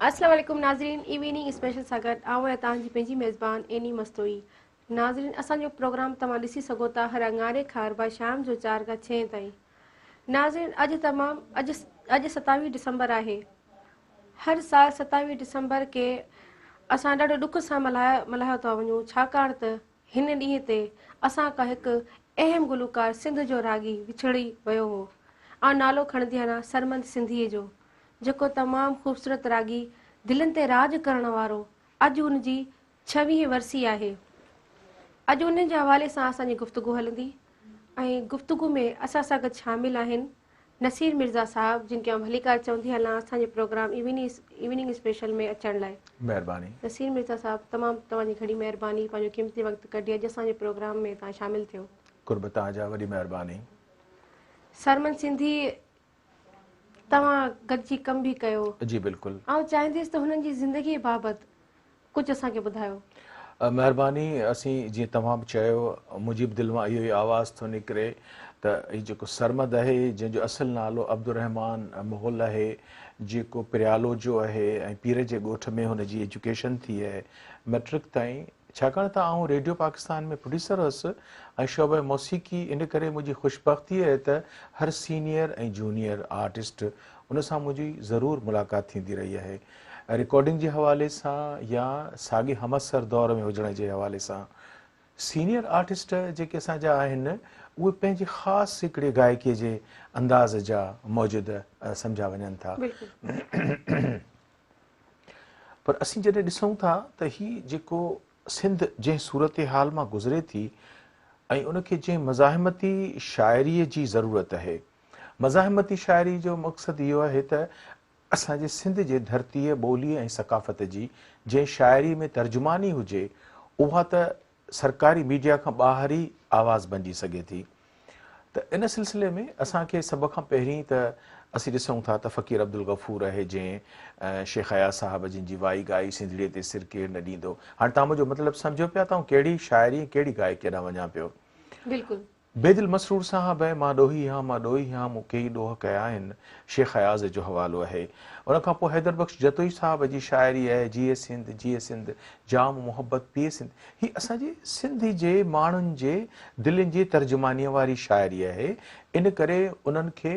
अस्सलाम वालेकुम नाज़रीन, इवनिंग स्पेशल सां गॾु आऊं ऐं तव्हांजी पंहिंजी मेज़बान एनी मस्तोई। नाज़रीन, असांजो प्रोग्राम तव्हां ॾिसी सघो था हर अंगारे खां अरबा शाम जो 4 खां 6 ताईं। नाज़रीन, अॼु 27 दिसंबर आहे। हर साल 27 दिसंबर के असां ॾाढो ॾुख सां मल्हायो था वञूं, छाकाणि त हिन ॾींहं ते असां खां हिकु अहम गुलूकार सिंध जो रागी विछड़ी वियो हो। ऐं नालो खणंदी आहियां सरमंद सिंधीअ जो, जेको तमामु ख़ूबसूरत रागी, दिलनि ते राज करण वारो। अॼु हुनजी 26वीं वरसी आहे। अॼु उन जे हवाले सां असांजी गुफ़्तगू हलंदी ऐं गुफ़्तगू में असां सां गॾु शामिल आहिनि नसीर मिर्ज़ा साहब, जिनखे आउं भलीकार चवंदी हलां असांजे प्रोग्राम इवनिंग स्पेशल में अचण लाइ। महिरबानी। नसीर मिर्ज़ा साहब, तमामु तव्हांजी घणी महिरबानी, पंहिंजो क़ीमती वक़्तु कढी अॼु असांजे प्रोग्राम में तव्हां शामिल थियो। कुर्ब तव्हांजा वॾी महिरबानी। सरमन सिंधी, तव्हां गॾिजी कमु बि कयो। जी बिल्कुलु। ऐं चाहींदसि त हुननि जी ज़िंदगीअ बाबति कुझु असांखे ॿुधायो। महिरबानी। असीं जीअं तव्हां बि चयो, मुंहिंजी बि दिलि मां इहो ई आवाज़ थो निकिरे त हीउ जेको सरमद आहे, जंहिंजो असुलु नालो अब्दुर्रहमान मोहल आहे, जेको पिरियालो जो आहे ऐं पीर जे ॻोठ में हुनजी एजुकेशन थी आहे मैट्रिक ताईं। छाकाणि त आउं रेडियो पाकिस्तान में प्रोड्यूसर हुअसि ऐं शोबे मौसीक़ी, इन करे मुंहिंजी ख़ुशबख़्ती आहे त हर सीनियर ऐं जूनियर आर्टिस्ट उन सां मुंहिंजी ज़रूरु मुलाक़ात थींदी रही आहे। रिकॉर्डिंग जे हवाले सां या साॻे हमअसर दौर में हुजण जे हवाले सां। सीनियर आर्टिस्ट जेके असांजा आहिनि उहे पंहिंजे ख़ासि हिकिड़े गायकीअ जे अंदाज़ जा मौजूदु सम्झा वञनि था। पर असीं जॾहिं ॾिसूं था त हीउ जेको सिंध जंहिं सूरत हाल मां गुज़रे थी ऐं उनखे जंहिं मज़ाहिमती शाइरीअ जी ज़रूरत आहे, मज़ाहिमती शाइरी जो मक़सदु इहो आहे त असांजे सिंध जे धरतीअ, ॿोलीअ ऐं सक़ाफ़त जी जंहिं शाइरी में तर्जुमानी हुजे, उहा त सरकारी मीडिया खां ॿाहिरि ई आवाज़ बणिजी सघे थी। त इन सिलसिले में असांखे सभ खां पहिरीं त असीं ॾिसूं था त फ़क़ीर अब्दुल गफ़ूर आहे, जंहिं शेख हया साहब जिन जी वाई गाई सिंधड़ीअ ते सिर केरु न ॾींदो। हाणे तव्हां मुंहिंजो मतिलबु सम्झो पिया त कहिड़ी शाइरी, कहिड़ी गायकी ॾांहुं वञा पियो। बिल्कुलु। बेदिल मसरूर साहब आहे, मां ॾोही हाँ मां ॾोही हाँ मूं कई ॾोह कया आहिनि, शेख हयाज़ जो हवालो आहे। उन खां पोइ हैदर बख़्श जतोई साहब जी शाइरी आहे, जीए सिंध जाम मोहब्बत पिए सिंध। ही असांजे सिंधी जे माण्हुनि जे दिलनि जी तर्जुमानीअ वारी शाइरी आहे। इन करे उन्हनि खे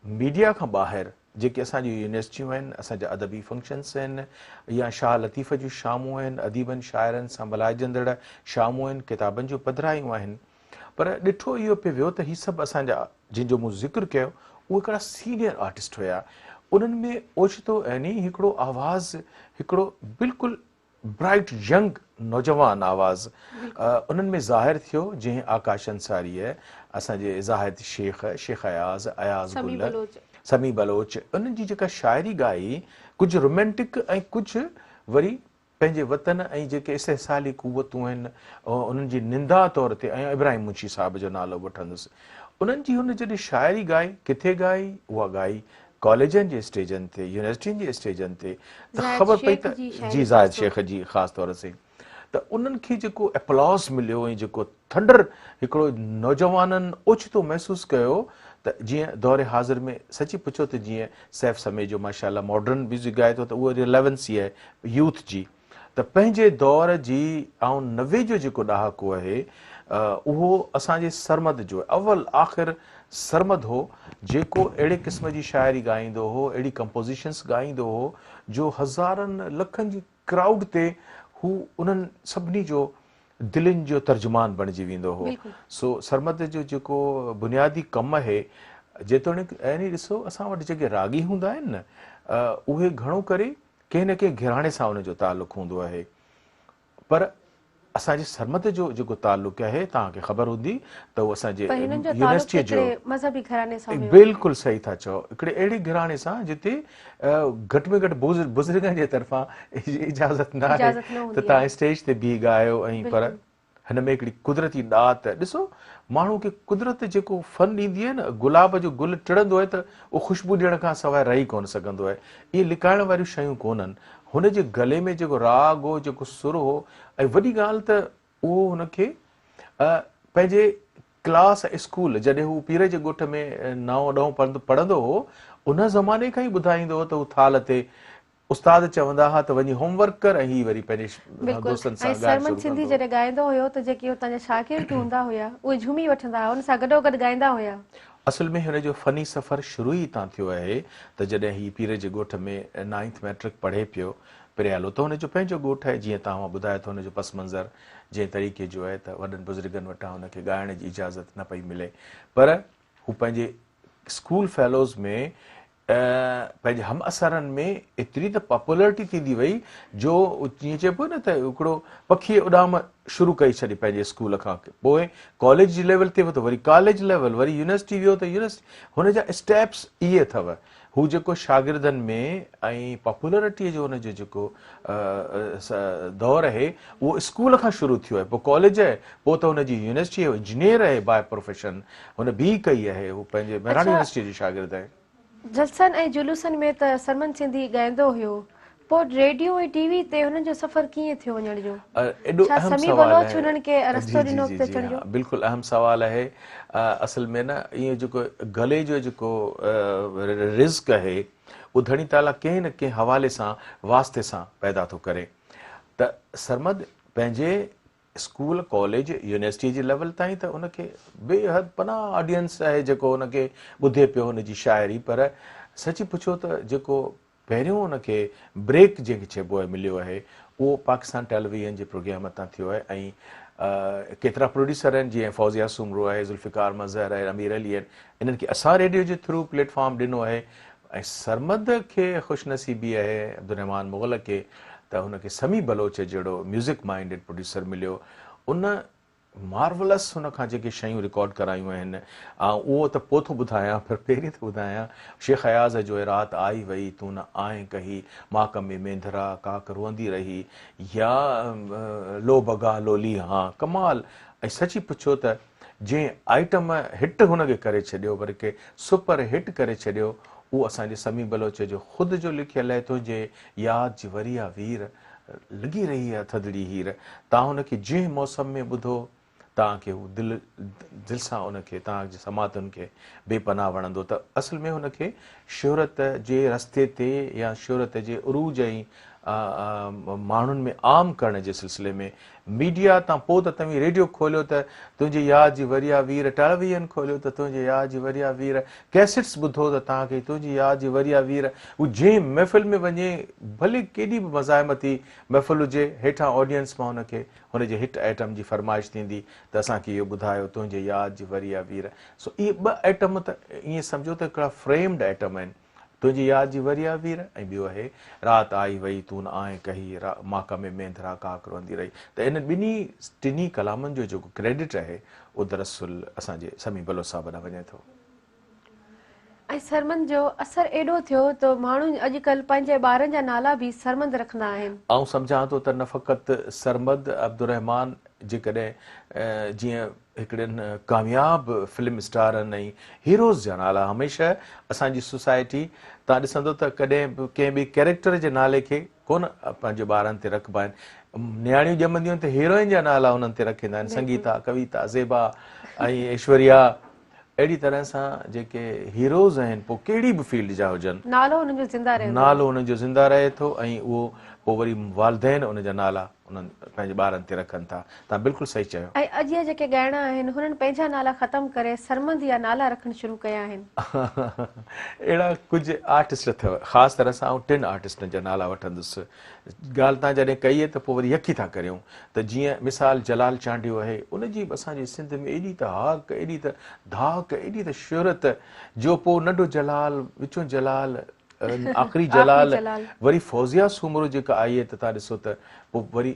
मीडिया खां ॿाहिरि जेके असांजी यूनिवर्सिटियूं आहिनि, असांजा अदबी फंक्शन्स आहिनि या शाह लतीफ़ जूं शामूं आहिनि, अदीबनि शाइरनि सां मल्हाइजंदड़ शामूं आहिनि, किताबनि जूं पधिरायूं आहिनि। पर ॾिठो इहो पियो वियो त हीअ सभु असांजा जंहिंजो मूं ज़िक्र कयो उहे हिकिड़ा सीनियर आर्टिस्ट हुया। उन्हनि में ओचितो यानी हिकिड़ो आवाज़ु, हिकिड़ो बिल्कुलु ब्राइट यंग नौजवान आवाज़ उन्हनि में ज़ाहिर थियो, जंहिं आकाश अंसारी आहे, असांजे ज़ाहिद शेख अयाज़, अयाज़ गुल, समी बलोच, उन्हनि जी जेका शाइरी ॻाई, कुझु रोमेंटिक ऐं कुझु वरी पंहिंजे वतन ऐं जेके इस्तेसाली क़ुवतूं आहिनि उन्हनि जी निंदा तौर ते, ऐं इब्राहिम मुंशी साहब जो नालो वठंदुसि। उन्हनि जी हुन जॾहिं शाइरी ॻाई, किथे ॻाई? उहा ॻाई कॉलेजनि जे स्टेजनि ते, यूनिवर्सिटियुनि जे स्टेजनि ते। त ख़बर पई त जी ज़ाहिद शेख जी ख़ासि तौर ते त उन्हनि खे जेको एप्लॉस मिलियो ऐं जेको थंडर हिकिड़ो नौजवाननि ओचितो महसूसु कयो त जीअं दौर हाज़िर में सची पुछो त जीअं सैफ़ समय जो माशाल्लाह मॉडर्न म्यूज़िक ॻाए थो त उहा रिलेवेंसी आहे यूथ जी। त पंहिंजे दौर जी ऐं 90 जो जेको ॾहाको आहे उहो असांजे सरमद जो अवल आख़िर सरमद हो, जेको अहिड़े क़िस्म जी शाइरी ॻाईंदो हो, अहिड़ी कंपोज़िशन्स ॻाईंदो हो जो हज़ारनि लखनि जी क्राउड ते हू उन्हनि सभिनी जो दिलनि जो तर्जुमान बणिजी वेंदो हो। सो सरमद जो जेको बुनियादी कमु आहे, जेतोणीकि यानी ॾिसो असां वटि जेके रागी हूंदा आहिनि न, उहे घणो करे कंहिं न कंहिं घिराणे सां उनजो तालुक़ु हूंदो आहे। पर असांजे सरमद जो जेको तालुक़ु आहे, तव्हांखे ख़बर हूंदी त उहो असांजे यूनिवर्सिटीअ जो मज़हबी घराने सां हुयो। बिल्कुलु सही था चओ, हिकिड़े अहिड़े घराणे सां जिते घटि में घटि बुज़ुर्गनि जे तरफ़ां इजाज़त न आहे त तव्हां स्टेज ते बीह ॻायो। ऐं पर हिन में हिकिड़ी कुदरती ॾात, ॾिसो माण्हू खे कुदरत जेको फन ॾींदी आहे न, गुलाब जो गुल टिड़ंदो आहे त उहो ख़ुशबू ॾियण खां सवाइ रही कोन सघंदो आहे। इहे लिकाइण वारियूं शयूं कोन्हनि। हुनजे गले में जेको राग हो, जेको सुर हो, ऐं वॾी ॻाल्हि त उहो हुनखे पंहिंजे क्लास स्कूल जॾहिं हू पीर जे ॻोठ में 9 ॾहों पढ़ंदो हो, उन ज़माने खां ई ॿुधाईंदो हो त हू थाल ते उस्ताद चवंदा हुआ त वञी होमवर्क कर ऐं हीअ वरी पंहिंजे बिल्कुलु। दोस्तनि सां ऐं ॻाल्हि सरमन शुरू सिंधी कंदो। जॾहिं ॻाईंदो हुयो त जेके हुतां जा शागिर्द हूंदा हुया उहे झूमी वठंदा हुआ, हुन सां गॾोगॾु ॻाईंदा हुया। असल में हुनजो फ़नी सफ़र शुरू ई हितां थियो आहे त जॾहिं हीउ पीर जे ॻोठ में 9th मैट्रिक पढ़े पियो पिरियालो, त हुनजो पंहिंजो ॻोठ आहे, जीअं तव्हां ॿुधायो त हुनजो पस मंज़र जंहिं तरीक़े जो आहे त वॾनि बुज़ुर्गनि वटां हुनखे ॻाइण जी इजाज़त न पई मिले, पर हू पंहिंजे स्कूल फेलोज़ में पंहिंजे हम असरनि में एतिरी त पॉपुलरिटी थींदी वई जो जीअं चइबो न त हिकिड़ो पखीअ उॾाम शुरू कई छॾी पंहिंजे स्कूल खां। पोइ कॉलेज जी लेवल ते वियो त वरी कॉलेज लेवल, वरी यूनिवर्सिटी वियो त यूनिवर्सिटी। हुनजा स्टेप्स इहे अथव। हू जेको शागिर्दनि में ऐं पॉपुलरिटीअ जो हुनजो जेको दौरु आहे उहो स्कूल खां शुरू थियो आहे, पोइ कॉलेज आहे, पोइ त हुनजी यूनिवर्सिटी आहे, इंजीनियर आहे बाय प्रोफेशन, हुन बी कई आहे, हू पंहिंजे महिराणी यूनिवर्सिटी जो शागिर्द आहे। जलसनि ऐं जुलूसनि में त सरमन सिंधी ॻाईंदो हुयो, पोइ रेडियो ऐं टीवी ते हुननि जो सफ़र कीअं थियो वञण जो? एॾो छा अहम समी सवाल बलोच आहे। हुननि खे जी रस्तो जी ॾिनो जी उते जी अचण हा, जो? बिल्कुलु अहम सवाल आहे। असल में न इहो जेको गले जो जेको रिज़्क़ आहे उहो धणी ताला कंहिं न कंहिं हवाले सां वास्ते सां पैदा थो करे। त सरमद पंहिंजे स्कूल कॉलेज यूनिवर्सिटी जे लेवल ताईं त उनखे बेहद पनाह ऑडियंस आहे जेको उनखे ॿुधे पियो हुनजी शाइरी, पर सची पुछो त जेको पहिरियों उनखे ब्रेक जंहिंखे चइबो आहे मिलियो आहे उहो पाकिस्तान टेलीविज़न जे प्रोग्राम तां थियो आहे। ऐं केतिरा प्रोड्यूसर आहिनि जीअं फौज़िया सुमरो आहे, ज़ुल्फ़िकार मज़हर आहे, अमीर अली आहिनि, इन्हनि खे असां रेडियो जे थ्रू प्लेटफॉर्म ॾिनो आहे। ऐं सरमद खे ख़ुशनसीबी आहे अब्दुर्रहमान मुग़ल खे त हुनखे समी बलोच जहिड़ो म्यूज़िक माइंडेड प्रोड्यूसर मिलियो। उन मार्वलस हुन खां जेके शयूं रिकॉर्ड करायूं आहिनि, ऐं उहो त पोइ थो ॿुधायां, पर पहिरीं थो ॿुधायां शेख अयाज़ जो राति आई वई तूं न आएं कही, माक में मेंधरा काक रोंदी रही, या लो बगा लोली, हाँ कमाल। ऐं सची पुछो त जंहिं आइटम हिट हुनखे करे छॾियो, वरी के सुपर हिट करे छॾियो, उहो असांजे समी बलोच जो ख़ुदि जो लिखियलु आहे, तुंहिंजे यादि जी वरिया वीर लॻी रही आहे थधिड़ी हीर। तव्हां हुनखे जंहिं मौसम में ॿुधो तव्हांखे हू दिलि सां उनखे तव्हांजे समातुनि खे बेपनाह वणंदो। त असल में हुनखे शोहरत जे रस्ते ते या शोहरत जे उरूज ऐं माण्हुनि में आम करण जे सिलसिले में मीडिया तां पोइ त तव्हीं रेडियो खोलियो त तुंहिंजी यादि जी वरिया वीर, टेलीविज़न खोलियो त तुंहिंजे यादि जी वरिया वीर, कैसेट्स ॿुधो त तव्हांखे तुंहिंजी यादि जी वरिया वीर। हू जंहिं महफ़िल में वञे, भले केॾी बि मज़ाहिमती महफ़िल हुजे, हेठां ऑडियंस मां हुनखे हुनजे हिट आइटम जी फरमाइश थींदी त असांखे इहो ॿुधायो तुंहिंजे यादि जी वरिया वीर। सो इहे ॿ आइटम त ईअं सम्झो त हिकिड़ा फ्रेम्ड आइटम आहिनि, तुंहिंजी यादि जी वरिया वीर ऐं ॿियो आहे राति आई वई तूं न आएं कही, माक में मेंधरा काक रोंदी रही। त इन टिनी कलामनि जो जेको क्रेडिट आहे उहो दरअसल असांजे समी बलोच साहब ॾांहुं वञे थो। ऐं सरमन जो असरु एॾो थियो त माण्हू अॼुकल्ह पंहिंजे ॿारनि जा नाला बि सरमंद रखंदा आहिनि। आउं सम्झां थो त न फ़क़ति सरमद अब्दुर्रहमान जेकॾहिं जीअं हिकिड़नि कामयाबु फिल्म स्टारनि ऐं हीरोज़ जा नाला हमेशह असांजी सोसाइटी तव्हां ॾिसंदो त कॾहिं बि कंहिं बि कैरेक्टर जे नाले खे कोन पंहिंजे ॿारनि ते रखिबा आहिनि। नियाणियूं ॼमंदियूं आहिनि त हीरोइन जा नाला उन्हनि ते रखंदा आहिनि, संगीता, कविता, ज़ेबा ऐं ऐश्वर्या। अहिड़ी तरह सां जेके हीरोज़ आहिनि, पोइ कहिड़ी बि फील्ड जा हुजनि, नालो हुनजो ज़िंदा रहंदो आहे। नालो हुनजो ज़िंदा रहे थो ऐं उहो पोइ वरी वालदेन उनजा नाला उन्हनि पंहिंजे ॿारनि ते रखनि था। तव्हां बिल्कुलु सही चयो। ऐं अॼु जा जेके ॻाइणा आहिनि हुननि पंहिंजा नाला ख़तमु करे सरमंद या नाला रखणु शुरू कया आहिनि। अहिड़ा कुझु आर्टिस्ट अथव, ख़ासि तरह सां आउं 3 आर्टिस्टनि जा नाला वठंदुसि। ॻाल्हि तव्हां जॾहिं कई आहे त पोइ वरी यकी था करियूं त जीअं मिसाल जलाल चांडियो आहे, उनजी बि असांजे सिंध में एॾी त हाक, एॾी त धाक, एॾी त शोहरत जो पोइ नंढो जलाल, विचो जलाल, आख़िरी जलाल, वरी फौज़िया सुमरो जेका आई आहे त तव्हां ॾिसो त पोइ वरी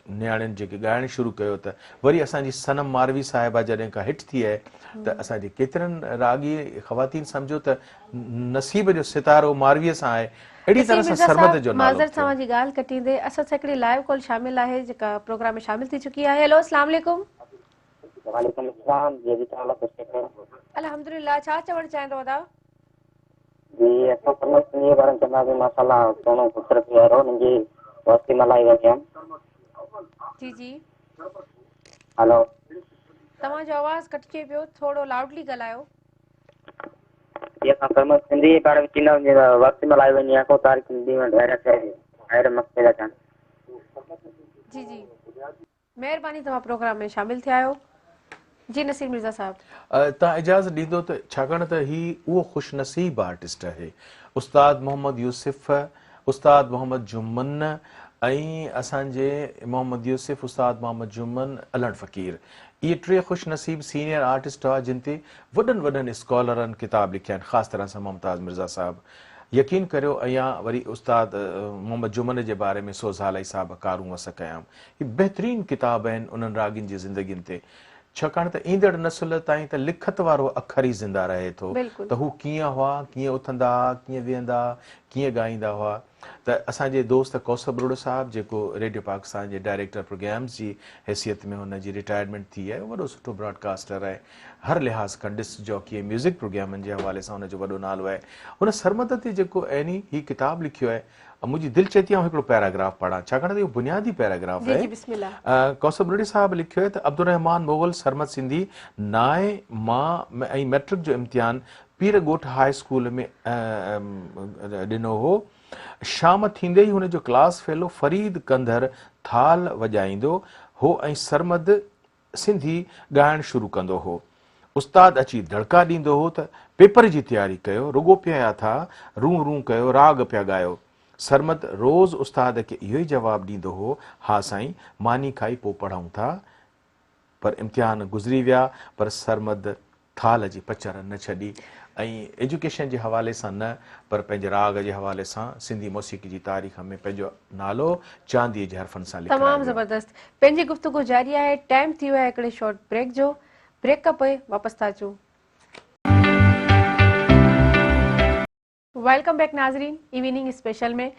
नियाणियुनि जेके ॻाइणु शुरू कयो त वरी असांजी सनम मारवी साहिबा जॾहिं खां हिट थी आहे त असांजे केतिरनि रागी ख़वातीन सम्झो त नसीब जो सितारो मारवीअ सां आहे। अहिड़ी तरह सां सरमद जो नालो माज़र सां जी ॻाल्हि कटींदे असां सां हिकिड़ी लाइव कॉल शामिल आहे जेका प्रोग्राम में शामिल थी चुकी आहे। हेलो, अस्सलाम वालेकुम। वालेकुम अस्सलाम जी, ताला खुश अल्हम्दुलिल्लाह। छा चवणु चाहींदव तव्हां? जी असां समझ नहीं बारे चंदा भी माशाल्लाह दोनों पुत्र थी रहो मुंहिंजी वस्ती मलाई वञे। जी जी। हेलो, तव्हांजो आवाज़ कटिजे पियो, थोरो लाउडली ॻाल्हायो। ये सरमत सिंधी पाण में चीना वक्त में लाई वनी को तारीख दी में डायरेक्ट है हायर मक्ते जा चान जी जी महिरबानी तव्हां प्रोग्राम में शामिल थिया आहियो। जी नसीर मिर्ज़ा साहब तव्हां इजाज़त ॾींदो त छाकाणि त ही उहो ख़ुशनसीब आर्टिस्ट आहे उस्ताद मोहम्मद यूसुफ उस्ताद मोहम्मद जुम्मन ऐं असांजे मोहम्मद यूसुफ उस्ताद मोहम्मद जुम्मन अलड़ फ़क़ीर इहे टे ख़ुशनसीब सीनियर आर्टिस्ट हुआ जिन ते वॾनि वॾनि स्कॉलरनि किताब लिखिया आहिनि ख़ासि तरह सां मुमताज़ मिर्ज़ा साहिबु यकीन करियो अञा वरी उस्ताद मोहम्मद जुम्मन जे बारे में सोज़ालाई साहिब कारूं वस कयां ही बहितरीनु किताब आहिनि उन्हनि रागिन जी ज़िंदगियुनि ते छाकाणि त ईंदड़ नसुल ताईं त लिखत वारो अखर ई ज़िंदा रहे थो बिल्कुलु। त हू कीअं हुआ कीअं उथंदा कीअं वेहंदा कीअं ॻाईंदा हुआ त असांजे दोस्त कौसर बरोड़ साहिबु जेको रेडियो पाकिस्तान जे डायरेक्टर प्रोग्राम्स जी हैसियत में हुनजी रिटायरमेंट थी आहे वॾो सुठो ब्रॉडकास्टर आहे हर लिहाज़ खां डिस्क जॉकी म्यूज़िक प्रोग्रामनि जे हवाले सां हुनजो वॾो नालो आहे हुन सरमद ते जेको ऐनी ही किताबु लिखियो आहे मुंहिंजी दिलि चए थी आउं हिकिड़ो पैराग्राफ पढ़ां छाकाणि त इहो बुनियादी पैराग्राफ जी जी आहे बिस्मिल्लाह। कौसर बरोड़ी साहिबु लिखियो आहे त अब्दुर्रहमान मुग़ल सरमद सिंधी नाए मां ऐं मैट्रिक जो इम्तिहान पीर ॻोठ हाई स्कूल में ॾिनो हो शाम थींदे ई हुनजो क्लास फेलो फरीद कंदर थाल वॼाईंदो हो ऐं सरमद सिंधी ॻाइणु शुरू कंदो हो उस्ताद अची दड़का ॾींदो हो त पेपर जी तयारी कयो रुगो पिया था रू रू कयो राग पिया ॻायो सरमद रोज़ उस्ताद खे इहो ई जवाबु ॾींदो हो हा साईं मानी खाई पोइ पढ़ूं था पर इम्तिहान गुज़री विया पर सरमद थाल जी पचर न छॾी ऐं एजुकेशन जे हवाले सां न पर पंहिंजे राग जे हवाले सां सिंधी मौसीक़ी जी तारीख़ में पंहिंजो नालो चांदीअ जे हरफ़नि सां लिखायो तमामु ज़बरदस्त पंहिंजी गुफ़्तगू जारी आहे टाइम थी वियो आहे हिकिड़े शॉर्ट ब्रेक जो ब्रेक खां पोइ वापसि था अचूं। वेलकम बैक नाज़रीन इवनिंग स्पेशल में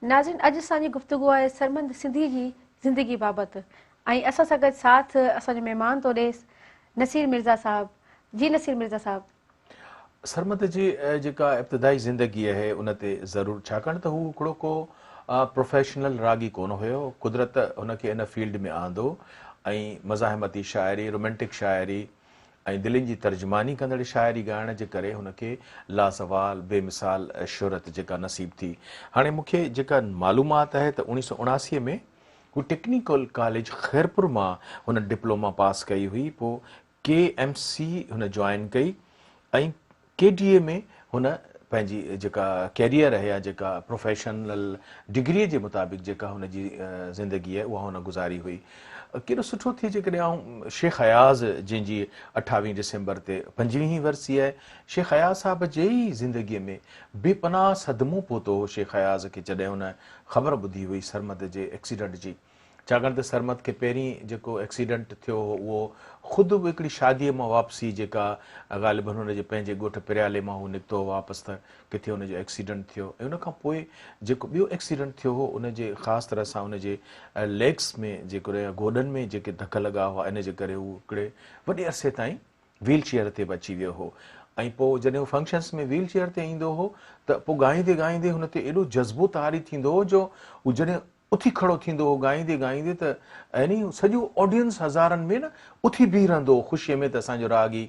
नाज़रीन अॼु असांजी गुफ़्तगू आहे सरमद सिंधी जी ज़िंदगी बाबति ऐं असां सां गॾु साथ असांजो महिमान थो ॾे नसीर मिर्ज़ा साहिबु। जी नसीर मिर्ज़ा साहिबु सरमद जी जेका इब्तिदाई ज़िंदगी आहे उन ते ज़रूरु छाकाणि त हू हिकिड़ो को प्रोफेशनल रागी कोन हुयो कुदरत हुनखे इन फील्ड में आंदो ऐं मज़ाहिमती शाइरी रोमेंटिक शाइरी ऐं दिलनि जी तर्जुमानी कंदड़ शाइरी ॻाइण जे करे हुनखे लाज़वाल बेमिसाल शोहरत जेका नसीब थी हाणे मूंखे जेका मालूमात आहे त 1979 में हू टेक्निकल कॉलेज ख़ैरपुर मां हुन डिप्लोमा पास कई हुई पोइ KMC हुन जॉइन कई ऐं KDA में हुन पंहिंजी जेका कैरियर आहे या जेका प्रोफेशनल डिग्रीअ जे मुताबिक़ जेका हुनजी ज़िंदगी आहे उहा हुन गुज़ारी हुई केॾो सुठो थिए जेकॾहिं आउं शेख अयाज़ जंहिंजी 28 डिसेंबर ते 25वीं वरसी आहे शेख अयाज़ साहिब जे ई ज़िंदगीअ में बेपनाह सदमो पहुतो हो शेख अयाज़ खे जॾहिं हुन ख़बर ॿुधी हुई सरमद जे एक्सीडेंट जी छाकाणि त सरमद खे पहिरीं जेको एक्सीडेंट थियो हो उहो ख़ुदि बि हिकिड़ी शादीअ मां वापसी जेका ग़ालिबन हुनजे पंहिंजे ॻोठ पिरियाले मां हू निकितो हो वापसि त किथे हुनजो एक्सीडेंट थियो ऐं उनखां पोइ जेको ॿियो एक्सीडेंट थियो हो उनजे ख़ासि तरह सां उनजे लेग्स में जेको गोॾनि में जेके धक लॻा हुआ इन जे करे हू हिकिड़े वॾे अरसे ताईं व्हील चेयर ते बि अची वियो हो ऐं पोइ जॾहिं हू फंक्शन्स में व्हील चेयर ते ईंदो हो त पोइ ॻाईंदे ॻाईंदे हुन ते एॾो जज़्बो तारी थींदो हो जो हू जॾहिं उथी खड़ो थींदो हो ॻाईंदे ॻाईंदे त यानी सॼो ऑडियंस हज़ारनि में न उथी बीह रहंदो हो ख़ुशीअ में त असांजो रागी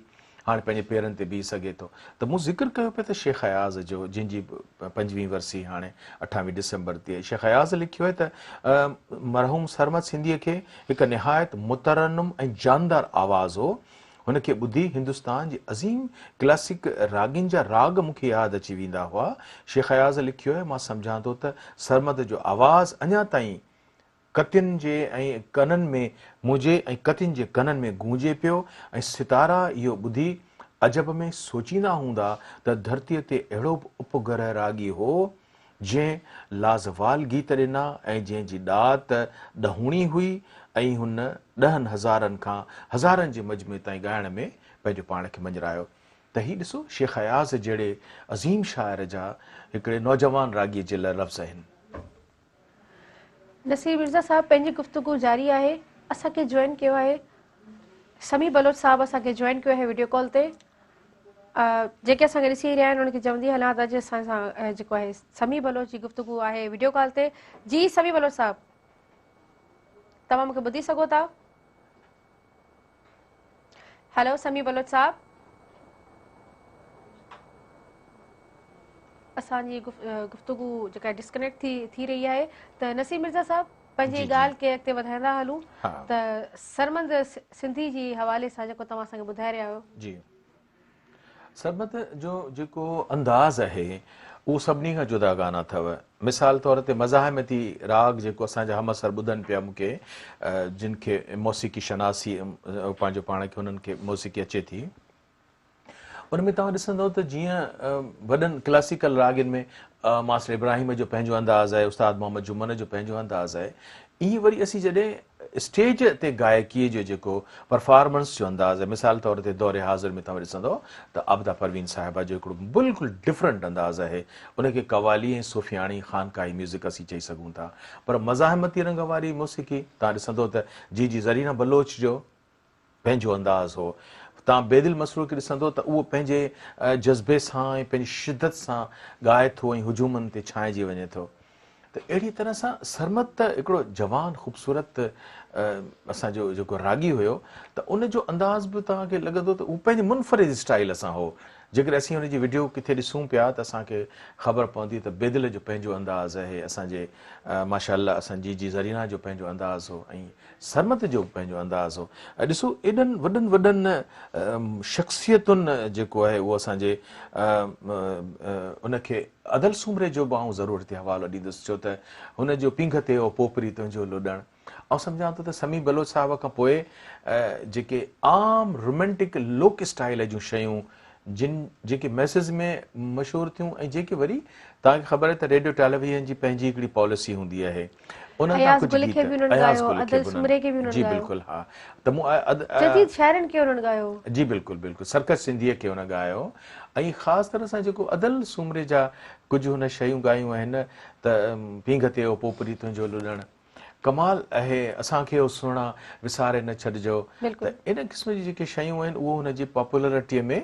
हाणे पंहिंजे पेरनि ते बीह सघे थो त मूं ज़िक्र कयो पियो त शेख अयाज़ जो जंहिंजी 25वीं वरसी हाणे 28 डिसेंबर ते शेख अयाज़ लिखियो आहे त मरहूम सरमद सिंधीअ खे हिकु निहायत मुतरन्नुम ऐं जानदार आवाज़ हो हुनखे ॿुधी हिंदुस्तान जी अज़ीम क्लासिक रागिन जा राग मूंखे यादि अची वेंदा हुआ शेख अयाज़ लिखियो आहे मां सम्झां थो त सरमद जो आवाज़ अञा ताईं कतियुनि जे ऐं कननि में मुंहिंजे ऐं कतियुनि जे कननि में गूंजे पियो ऐं सितारा इहो ॿुधी अजब में सोचींदा हूंदा त धरतीअ ते अहिड़ो बि उपग्रह रागी हो जंहिं लाज़वाल गीत ॾिना ऐं जंहिंजी ॾात ॾहूणी हुई ऐं हुन 10,000 खां हज़ारनि जे मजमे ताईं ॻाइण में पंहिंजो पाण खे मंझरायो त हीउ ॾिसो शेख अयाज़ जहिड़े अज़ीम शाइर जा हिकिड़े नौजवान रागीअ जे लाइ लफ़्ज़ आहिनि। नसीर मिर्ज़ा साहिबु पंहिंजी गुफ़्तगू जारी आहे असांखे जॉइन कयो आहे समी बलोच साहिबु असांखे जॉइन कयो आहे वीडियो कॉल ते जेके असांखे ॾिसी रहिया आहिनि उनखे चवंदी हलां त अॼु असां सां जेको आहे समी बलोच जी गुफ़्तगू आहे वीडियो कॉल ते। जी समी बलोच साहिबु तव्हां मूंखे ॿुधी सघो था? हेलो समी बलोच साहिबु असांजी गुफ्तगू जेका डिस्कनेक्ट थी रही आहे त नसीर मिर्ज़ा साहब पंहिंजी जी जी ॻाल्हि खे अॻिते वधाईंदा हलूं हा त सरमंद सिंधी जी हवाले सां जेको तव्हां असांखे ॿुधाए रहिया आहियो। जी सरबत जो जेको अंदाज़ आहे उहो सभिनी खां जुदा गाना अथव। मिसाल तौर ते मज़ाहिमती राग जेको असांजा हमसर ॿुधनि पिया मूंखे जिन खे मौसीक़ी शनासी पंहिंजो पाण खे उन्हनि खे मौसीक़ी अचे थी, उन में तव्हां ॾिसंदव त जीअं वॾनि क्लासिकल रागनि में मास्टर इब्राहिम जो पंहिंजो अंदाज़ आहे, उस्ताद मोहम्मद जुमन जो पंहिंजो अंदाज़ आहे, ईअं वरी असीं जॾहिं स्टेज ते गायकीअ जो जेको परफॉर्मेंस जो अंदाज़ आहे, मिसाल तौर ते दौरे हाज़िर में तव्हां ॾिसंदव त आबदा परवीन साहिबा जो हिकिड़ो बिल्कुलु डिफरेंट अंदाज़ आहे, उनखे कवाली ऐं सुफ़ियाणी ख़ानकाही म्यूज़िक असीं चई सघूं था। पर मज़ाहिमती रंग वारी मौसीक़ी तव्हां ॾिसंदव त जी जी ज़रीना बलोच जो पंहिंजो अंदाज़ हो। तव्हां बेदिल मसरूर खे ॾिसंदो त उहो पंहिंजे जज़्बे सां ऐं पंहिंजी शिदत सां ॻाए थो ऐं हुजूमनि ते छांइजी वञे थो। त अहिड़ी तरह सां सरमद त हिकिड़ो जवान ख़ूबसूरत असांजो जेको रागी हुयो, त उनजो अंदाज़ बि तव्हांखे लॻंदो त उहो पंहिंजे मुनफ़रिद स्टाइल सां हो। जेकर असीं हुनजी वीडियो किथे ॾिसूं पिया त असांखे ख़बर पवंदी त बेदिल जो पंहिंजो अंदाज़ आहे, असांजे माशाअल्लाह असांजी जी ज़रीना जो पंहिंजो अंदाज़ हो ऐं सरमद जो पंहिंजो अंदाज़ हो। ॾिसो एॾनि वॾनि वॾनि शख़्सियतुनि जेको आहे उहो असांजे उनखे अदल सुमरे जो बि आउं ज़रूरु हिते हवालो ॾींदुसि, छो त हुनजो पींघ ते हो पोपरी तुंहिंजो लुॾणु, ऐं सम्झां थो त समी बलोच साहिब खां पोइ जेके आम रोमेंटिक लोक स्टाइल जूं शयूं जिन जेके मैसेज में मशहूरु थियूं ऐं जेके वरी तव्हांखे ख़बर आहे त रेडियो टेलीविज़न जी पंहिंजी हिकिड़ी पॉलिसी हूंदी आहे, उन्हनि खां अयाज़ कुझु गुल खे बि उन्हनि अयाज़ गायो, गुल खे अदल बि उन्हनि सुमरे खे बि उन्हनि जी गायो, बिल्कुलु हा, त मूं जदीद शाइरनि खे उन्हनि गायो। जी बिल्कुलु बिल्कुलु सर्कस सिंधीअ खे हुन गायो ऐं ख़ासि तरह सां जेको अदल सुमरे जा कुझु हुन शयूं ॻायूं आहिनि त पींघ ते हो पोपरी तुंहिंजो लुॾणु कमाल आहे, असांखे उहो सुहिणा विसारे न छॾिजो। त इन क़िस्म जी जेके शयूं आहिनि उहो हुनजी पॉपुलरिटीअ में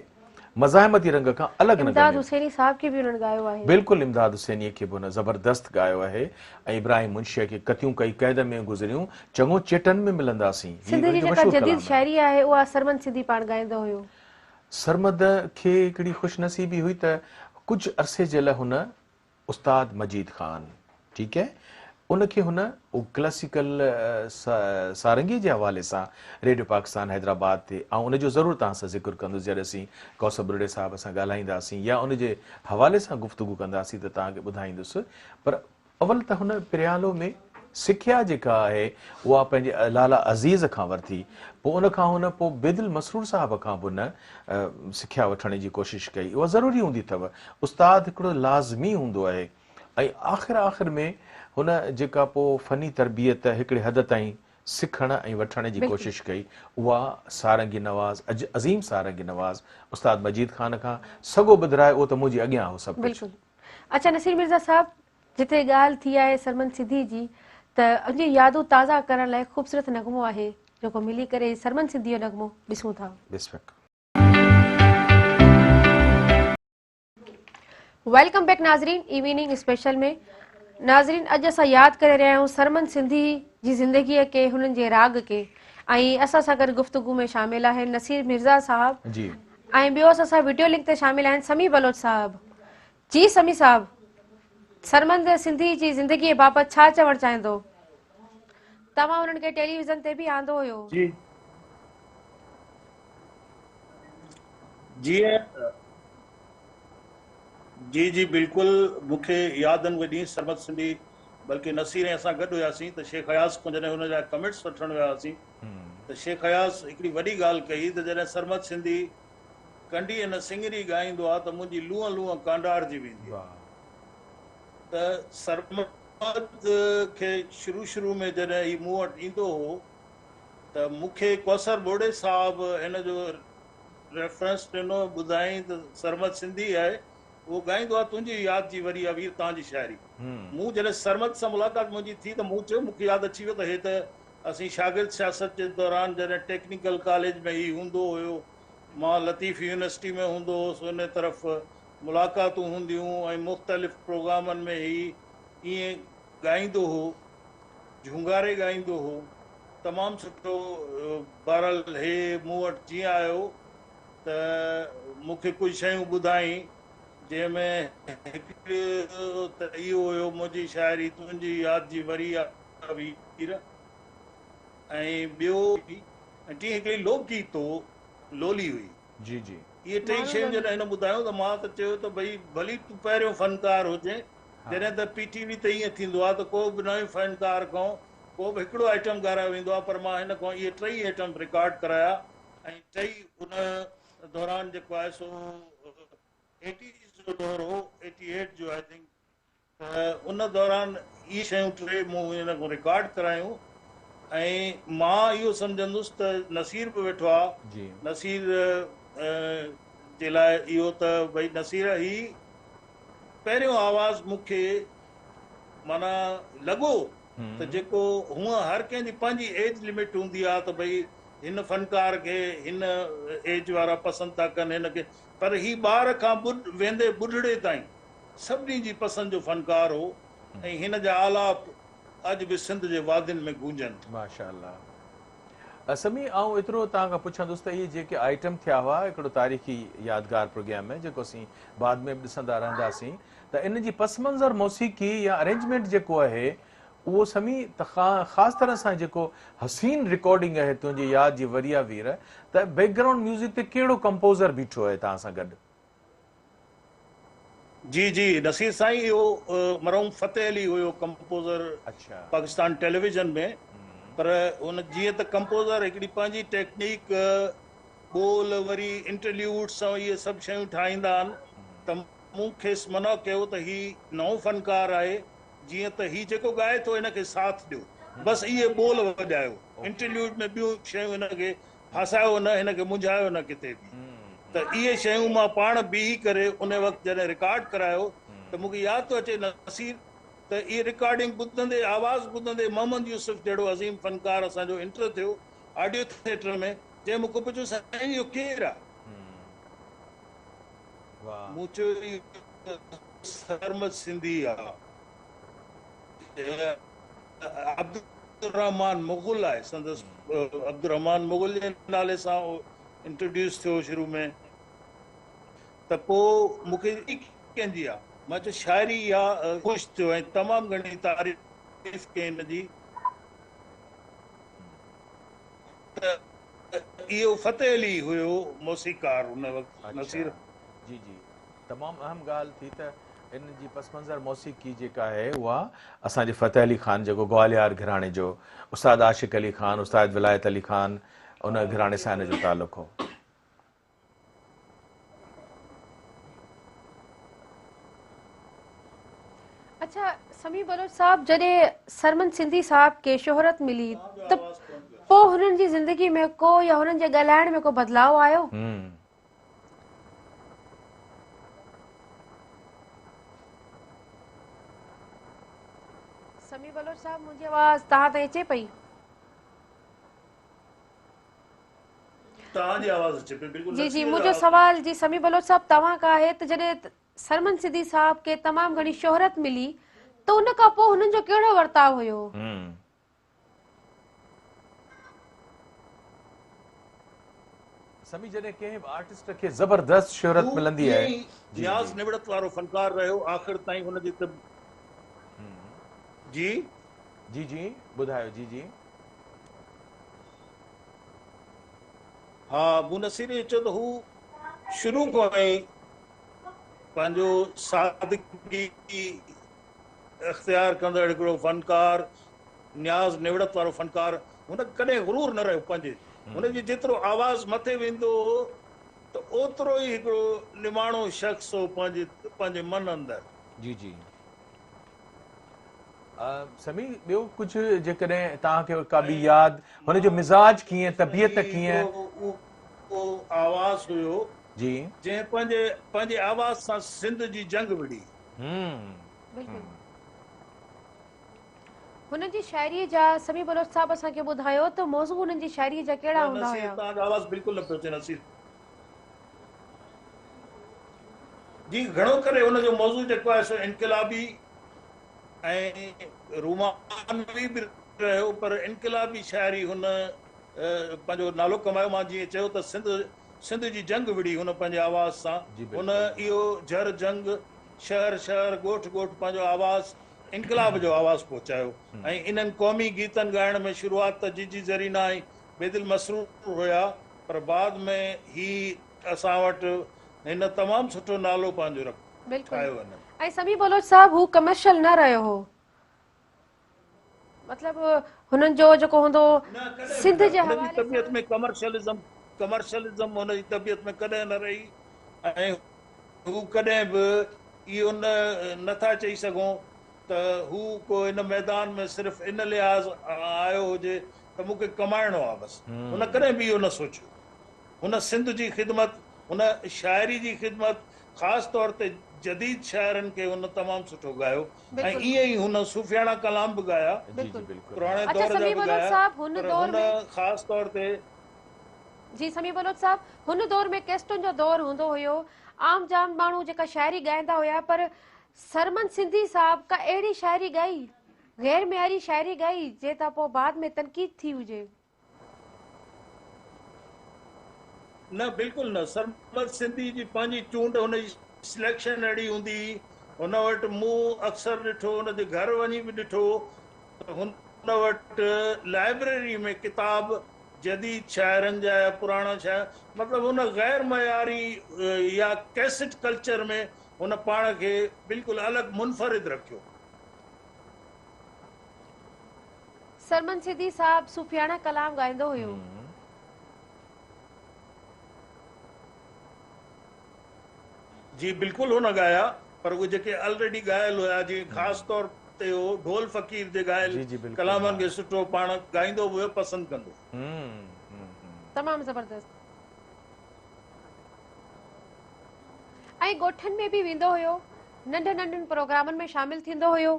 मज़ाहिमती रंग खां अलॻि न इमदाद हुसैनी साहब खे बि उन्हनि गायो आहे। बिल्कुलु इमदाद हुसैनीअ खे बि हुन ज़बरदस्त गायो आहे ऐं इब्राहिम मुंशीअ खे कतियूं कई क़ैद में गुज़रियूं चङो चेटनि में मिलंदासीं। सिंध जी जेका जदीद शाइरी आहे उहा सरमद सिंधी पाण ॻाईंदो हुयो। सरमद खे हिकिड़ी ख़ुशनसीबी हुई त कुझु अरसे जे लाइ हुन उस्ताद मजीद ख़ान ठीकु आहे उनखे हुन क्लासिकल सारंगी जे हवाले सां रेडियो पाकिस्तान हैदराबाद ते ऐं उनजो ज़रूरु तव्हां सां ज़िक्र कंदुसि जॾहिं असीं कौसर बुरड़े साहिब सां ॻाल्हाईंदासीं या उनजे हवाले सां गुफ़्तगू कंदासीं त तव्हांखे ॿुधाईंदुसि। पर अवल त हुन प्रियालो में सिख्या जेका आहे उहा पंहिंजे लाला अज़ीज़ खां वरिती, पोइ उनखां हुन पोइ बेदिल मसरूर साहिब खां बि हुन सिख्या वठण जी कोशिशि कई, उहा ज़रूरी हूंदी अथव, उस्ताद हिकिड़ो लाज़मी हूंदो आहे। ऐं आख़िर में हुन जेका पोइ फ़नी तरबियत हिकिड़े हद ताईं सिखण ऐं वठण जी कोशिशि कई उहा सारंगी नवाज़ अज़ीम सारंगी नवाज़ उस्ताद मजीद ख़ान खां सॻो ॿुधाए, उहो त मुंहिंजी अॻियां हो सभु कुझु। अच्छा नसीर मिर्ज़ा साहब, जिते ॻाल्हि थी आहे सरमद सिंधी जी त उनजी यादूं ताज़ा करण लाइ ख़ूबसूरत नगमो आहे जेको मिली करे सरमद सिंधी जो नगमो ॾिसूं था। वेलकम बैक नाज़रीन इवनिंग स्पेशल में। नाज़रीन अॼु असां यादि करे रहिया आहियूं सरमद सिंधी जी ज़िंदगीअ खे, हुननि जे राग खे, ऐं असां सां गॾु गुफ़्तगू में शामिल आहिनि नसीर मिर्ज़ा साहब ऐं ॿियो असां सां वीडियो लिंक ते शामिल आहिनि समी बलोच साहब। जी समी साहब, सरमद सिंधी जी ज़िंदगीअ बाबति छा चवणु चाहींदो? तव्हां उन्हनि खे टेलीविज़न ते बि आंदो हुयो। जी जी बिल्कुलु मूंखे यादि आहिनि वॾी सरमद सिंधी, बल्कि नसीर ऐं असां गॾु हुयासीं त शेख अयाज़ खां जॾहिं हुन जा कमेंट्स वठणु वियासीं त शेख अयाज़ हिकिड़ी वॾी ॻाल्हि कई त जॾहिं सरमद सिंधी कंडी ऐं सिंगरी ॻाईंदो आहे त मुंहिंजी लूअ लूअ कांडारजी वेंदी आहे। त सरमद खे शुरू में जॾहिं ही मूं वटि ईंदो हो त मूंखे कौसर बोड़े साहिबु हिन जो रेफरेंस ॾिनो, ॿुधाईं त सरमद सिंधी आहे उहो ॻाईंदो आहे तुंहिंजी यादि जी वरी अवीर तव्हांजी शाइरी। मूं जॾहिं सरमद सां मुलाक़ात मुंहिंजी थी त मूं चयो, मूंखे यादि अची वियो त हे त असीं शागिर्द सियासत जे दौरान जॾहिं टेक्निकल कॉलेज में ही हूंदो हुयो, मां लतीफ़ यूनिवर्सिटी में हूंदो हुउसि, उन तरफ़ मुलाक़ातूं हूंदियूं ऐं मुख़्तलिफ़ प्रोग्रामनि में ही ईअं ॻाईंदो हो, झुंगारे ॻाईंदो हो, तमामु सुठो। बहरहाल हे मूं वटि जीअं आयो त मूंखे कुझु शयूं ॿुधाई जंहिंमें हिकिड़ो त इहो हुयो मुंहिंजी शाइरी तुंहिंजी यादि जी वरी आहे वीर, ऐं ॿियो टी हिकिड़ी लोकगीत हो लोली हुई। जी जी इहे टई शयूं जॾहिं हिन ॿुधायूं त मां त चयो त भई भली तूं पहिरियों फ़नकार हुजे, जॾहिं त PTV ते ईअं थींदो आहे त को बि नयो फ़नकार खां को बि हिकिड़ो आइटम ॻारायो वेंदो आहे, पर मां हिन खां इहे टई आइटम रिकॉर्ड कराया ऐं टई उन दौरान जेको आहे सो 80s जो दौर हो, 88 जो आई थिंक, त उन दौरान इहे शयूं टे मूं हिन खां रिकॉर्ड करायूं। ऐं मां इहो सम्झंदुसि त नसीर बि वेठो आहे, जी नसीर जे लाइ इहो त भई नसीर ही पहिरियों आवाज़ मूंखे माना लॻो त जेको हूअं हर कंहिंजी पंहिंजी एज लिमिट हूंदी आहे त भई हिन फ़नकार खे हिन एज वारा पसंदि था कनि हिन खे, पर ही ॿार खां वेंदे ॿुढड़े ताईं सभिनी जी पसंदि जो फ़नकार हो ऐं हिन जा आलाप अॼु बि सिंध जे वादियुनि में गूंजनि। माशाअल्लाह। समी आऊं एतिरो तव्हां खां पुछंदुसि त इहे जेके आइटम थिया हुआ हिकिड़ो तारीख़ी यादगार प्रोग्राम में जेको असीं बाद में बि ॾिसंदा रहंदासीं, त इन जी पस मंज़र मौसीक़ी या अरेंजमेंट जेको आहे उहो समी त ख़ासि तरह सां जेको हसीन रिकॉर्डिंग आहे तुंहिंजी यादि जी वरिया वीर, त बैकग्राउंड म्यूज़िक ते कहिड़ो कंपोज़र बीठो आहे तव्हां सां गॾु? जी जी नसीर साईं, इहो मरहूम फ़तेह अली हुयो कंपोज़र अच्छा पाकिस्तान टेलीविज़न में, पर हुन जीअं त कंपोज़र हिकिड़ी पंहिंजी टेक्निक ॿोल वरी इंटरल्यूड्स ऐं इहे सभु शयूं ठाहींदा आहिनि, त मूं खेसि मना कयो त हीउ नओं फ़नकार आहे, जीअं त हीउ जेको ॻाए थो हिनखे साथ ॾियो, बसि इहे ॿोल वॼायो, इंटरल्यूड में ॿियूं शयूं हिनखे फासायो न, हिनखे मुंझायो न किथे बि। त इहे शयूं मां पाण बीही करे उन वक़्तु जॾहिं रिकॉर्ड करायो त मूंखे यादि थो अचे नसीर त इहे रिकॉर्डिंग ॿुधंदे आवाज़ ॿुधंदे मोहम्मद यूसुफ जहिड़ो अज़ीम फ़नकार असांजो इंटर थियो ऑडियो थिएटर में, जंहिं मूंखे पुछियो साईं इहो केरु आहे? मूं चयो सरमद सिंधी आहे, अब्दुर्रहमान मुग़ल आहे, संदसि अब्दुर्रहमान मुग़ल जे नाले सां इंट्रोड्यूस थियो शुरू में। त पोइ मूंखे कंहिंजी आहे, मां चयो शाइरी आहे, ख़ुशि थियो ऐं तमामु घणी तारीफ़ कई हिन जी। त इहो फ़तेह अली हुयो मौसीक़ार उन वक़्तु नसीर। जी जी तमामु अहम ॻाल्हि थी त इन जी पस मंज़र मौसीक़ी जेका आहे उहा असांजे फ़तेह अली ख़ान जेको ग्वालियर घराणे जो, उस्ताद आशिक़ अली ख़ान, उस्ताद विलायत अली ख़ान, उन घराणे सां हिन जो तालुक़ु हो। अच्छा समी बलोच साहब, जॾहिं सरमन सिंधी साहब खे शोहरत मिली त पोइ हुननि जी ज़िंदगी में को या हुननि जे ॻाल्हाइण में को बदलाव आयो? समी बलोच साहब, मुंहिंजी आवाज़ तव्हां ताईं अचे पई? तव्हांजी आवाज़ अचे पई बिल्कुलु। जी जी मुंहिंजो सवाल जी समी बलोच साहब तव्हां खां आहे त जॾहिं सरमन सिंधी साहब खे तमामु घणी शोहरत मिली त उन खां पोइ हुननि जो कहिड़ो वर्ताव हुयो? समी जॾहिं कंहिं आर्टिस्ट खे ज़बरदस्त शोहरत मिलंदी आहे, न्याज़ निवड़त वारो फ़नकार रहियो आख़िर ताईं हुनजी त। जी जी जी ॿुधायो। जी जी हा, अबू नसीर चयो त हू शुरू खां ई पंहिंजो सादगी इख़्तियार कंदड़ हिकिड़ो फ़नकार, न्याज़ निवड़त वारो फ़नकार, हुन कॾहिं गुरूर न रहियो पंहिंजे। हुनजी जेतिरो आवाज़ मथे वेंदो हो त ओतिरो ई हिकिड़ो निमाणो शख़्स हो पंहिंजे मन अंदरि। जी जी समी ॿियो कुझु जेकॾहिं तव्हांखे का बि यादि, हुनजो मिज़ाज कीअं, तबियत कीअं? उहो आवाज़ हुयो जी जंहिं पंहिंजे आवाज़ सां सिंध जी जंग विड़ी। हुननि जी शाइरीअ जा समी बलोच साहब असांखे ॿुधायो त मौज़ू हुननि जी शाइरीअ जा कहिड़ा हूंदा हुया? तव्हांजो आवाज़ बिल्कुलु न पियो अचे नसीर जी। घणो करे हुनजो मौज़ू जेको आहे सो इनक़िलाबी ऐं रोमानवी बि रहियो, पर इनक़िलाबी शाइरी हुन पंहिंजो नालो कमायो। मां जीअं चयो त सिंध जी जंग विड़ी हुन पंहिंजे आवाज़ सां। हुन इहो झर जंग शहर शहर ॻोठ ॻोठ पंहिंजो आवाज़ इनकलाब जो आवाज़ पहुचायो। ऐं इन्हनि क़ौमी गीतनि ॻाइण में शुरूआत त जीजी ज़रीना ऐं बेदिल मसरूर हुया, पर बाद में ही असां वटि हिन तमामु सुठो नालो पंहिंजो ठाहियो हिन। ऐं समी बलोच साहब हू कमर्शियल न रहियो हो, मतलब हुननि जो जेको हूंदो सिंध जे हवाले तबियत में कमर्शियलिज्म हुन जी तबियत में कॾहिं न रही। ऐं हू कॾहिं बि इहो नथा चई सघूं त हू को हिन मैदान में सिर्फ़ु इन लिहाज़ आयो हुजे त मूंखे कमाइणो आहे बसि। हुन कॾहिं बि इहो न सोचियो। हुन सिंध जी ख़िदमत, हुन शाइरी जी ख़िदमत, ख़ासि तौर ते जदीद शाइरनि खे हुन तमामु सुठो ॻायो। ऐं ईअं ई हुन सूफ़ियाना कलाम बि ॻाया, पुराणे दौर जा बि ॻाया, पर हुन ख़ासि तौर ते जी समी बलोच साहब हुन दौर में कैस्टुनि जो दौर हूंदो हुयो, आम जाम माण्हू जेका शाइरी ॻाईंदा हुया, पर सरमन सिंधी साहब का अहिड़ी शाइरी ॻाई, गैर मयारी शाइरी ॻाई जे तां पोइ बाद में तनक़ीद थी हुजे। न बिल्कुलु न, सरमन सिंधी जी पंहिंजी चूंड, हुन जी सिलेक्शन अहिड़ी हूंदी। हुन वटि मूं अक्सर ॾिठो, हुनजे घर वञी बि ॾिठो त हुन वटि लाइब्रेरी में किताब जदीद शाइरनि जा या पुराणा शाइर, मतिलबु हुन गैर मयारी या कैसेट कल्चर में हुन पाण खे बिल्कुलु अलॻि मुनफरिद रखियो। सरमन सिंधी साहब सूफियाना कलाम ॻाईंदो हुयो। जी बिल्कुलु हुन ॻाया, पर उहे जेके ऑलरेडी ॻायल हुया, जीअं ख़ासि तौर ते हो ढोल फ़कीर जे ॻायल कलामनि खे सुठो पाण ॻाईंदो बि पसंदि कंदो। तमामु ज़बरदस्त। ऐं ॻोठनि में बि वेंदो हुयो, नंढनि नंढनि प्रोग्रामनि में शामिल थींदो हुयो।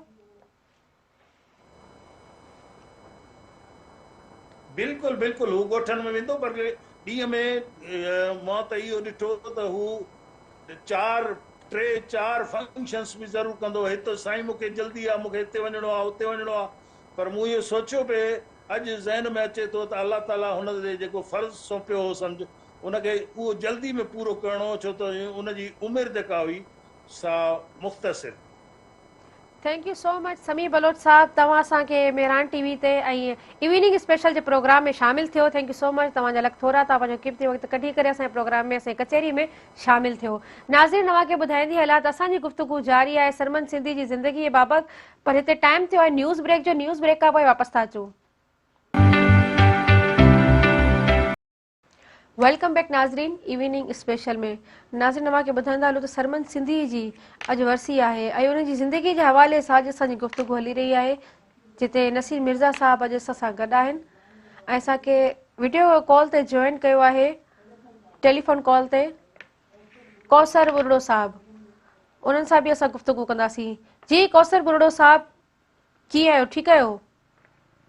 बिल्कुलु बिल्कुलु, हू ॻोठनि में वेंदो, पर ॾींहं में मां त इहो ॾिठो त हू 4 फंक्शन्स बि ज़रूरु कंदो। हिते साईं मूंखे जल्दी आहे, मूंखे हिते वञिणो आहे, हुते वञिणो आहे, पर मूं इहो सोचियो पिए अॼु ज़हन में अचे थो त अलाह ताला हुन ते जेको फ़र्ज़ु सौंपियो हो, सम्झ उनखे उहो जल्दी में पूरो करिणो, छो त उनजी उमिरि जेका हुई सा मुख़्तसिर। थैंक यू सो मच समी बलोच साहब, तव्हां असांखे मेहरान टीवी ते ऐं इवनिंग स्पेशल जे प्रोग्राम में शामिल थियो। थैंक यू सो मच, तव्हांजा लख थोरा, तव्हां पंहिंजो क़ीमती वक़्तु कढी करे असांजे प्रोग्राम में, असांजी कचहरी में शामिल थियो। नाज़रीन, तव्हांखे ॿुधाईंदी हलां त असांजी गुफ़्तगू जारी आहे सरमन सिंधी जी ज़िंदगीअ बाबति, पर हिते टाइम थियो आहे न्यूज़ ब्रेक जो। न्यूज़ ब्रेक खां पोइ वापसि था अचूं। वेलकम बैक नाज़रीन इवनिंग स्पेशल में। नाज़रीन, तव्हांखे ॿुधाईंदा हलो त सरमन सिंधी जी अॼु वरसी आहे ऐं उन जी ज़िंदगी जे हवाले सां अॼु असांजी गुफ़्तगू हली रही आहे, जिते नसीर मिर्ज़ा साहब अॼु असां सां गॾु आहिनि ऐं असांखे वीडियो कॉल ते जॉइन कयो आहे, टेलीफोन कॉल ते कौसर बुरड़ो साहब। उन्हनि सां बि असां गुफ़्तगू कंदासीं। जी कौसर बुरड़ो साहब, कीअं आहियो? ठीकु आहियो?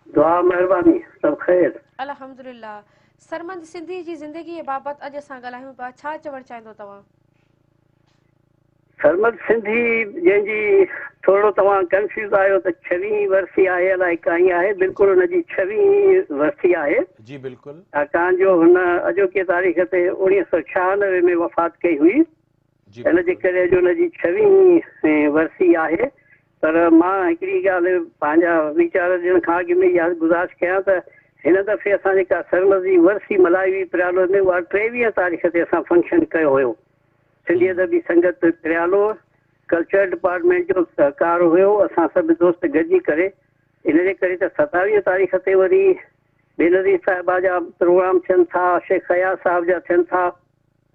दुआ महिरबानी, सब ख़ैर। अल्हम्दुलिल्लाह। सरमन सिंधी जी ज़िंदगी बाबति अॼु असां ॻाल्हायूं पिया, छा चवणु चाहींदो तव्हां? सरमन सिंधी जंहिंजी थोरो तव्हां कंफ्यूज़ आहियो त 6वीं वरसी आहे अलाए काई आहे, बिल्कुलु हुनजी 6वीं वरसी आहे। जी बिल्कुलु। छाकाणि जो हुन अॼोके तारीख़ ते 1996 में वफ़ात कई हुई, हिन जे करे अॼु हुनजी 6वीं वरसी आहे। पर मां हिकिड़ी ॻाल्हि पंहिंजा वीचार ॾियण खां अॻु में इहा गुज़ारिश कयां त हिन दफ़े असां जेका सरमन जी वरसी मल्हाई हुई प्रियालो में, उहा 23 तारीख़ ते असां फंक्शन कयो हुयो। सिंधी अदबी संगत प्रियालो कल्चर डिपार्टमेंट जो सहकार हुयो, असां सभु दोस्त गॾिजी करे। इन जे करे त 27 तारीख़ ते वरी बेनज़ीर साहिबा जा प्रोग्राम थियनि था, शेख हयाज़ साहिब जा थियनि था।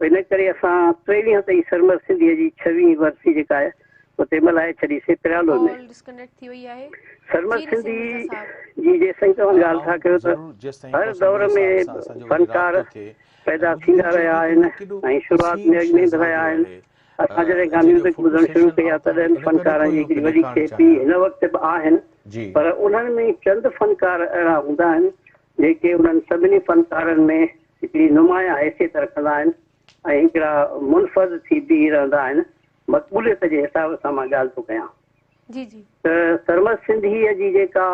इन करे असां 23 ते ई सरमन सिंधीअ जी 6वीं वरसी जेका आहे उते मल्हाए छॾीसीं प्रियालो में। सरमन सिंधी जी जेसिताईं तव्हां ॻाल्हि था कयो त हर दौर में फनकार पैदा थींदा रहिया आहिनि ऐं शुरूआति में अॻमें रहिया आहिनि। असां जॾहिं खां म्यूज़िक ॿुधणु शुरू कई आहे तॾहिं फनकारनि जी हिकिड़ी वॾी खेपी हिन वक़्तु बि आहिनि, पर उन्हनि में चंद फनकार अहिड़ा हूंदा आहिनि जेके उन्हनि सभिनी फनकारनि में हिकिड़ी नुमाया हैसियत रखंदा आहिनि ऐं हिकिड़ा मुनफ़ज़ थी बीह रहंदा आहिनि। मक़बूलियत जे हिसाब सां मां ॻाल्हि थो कयां त सरमन सिंधीअ जी जेका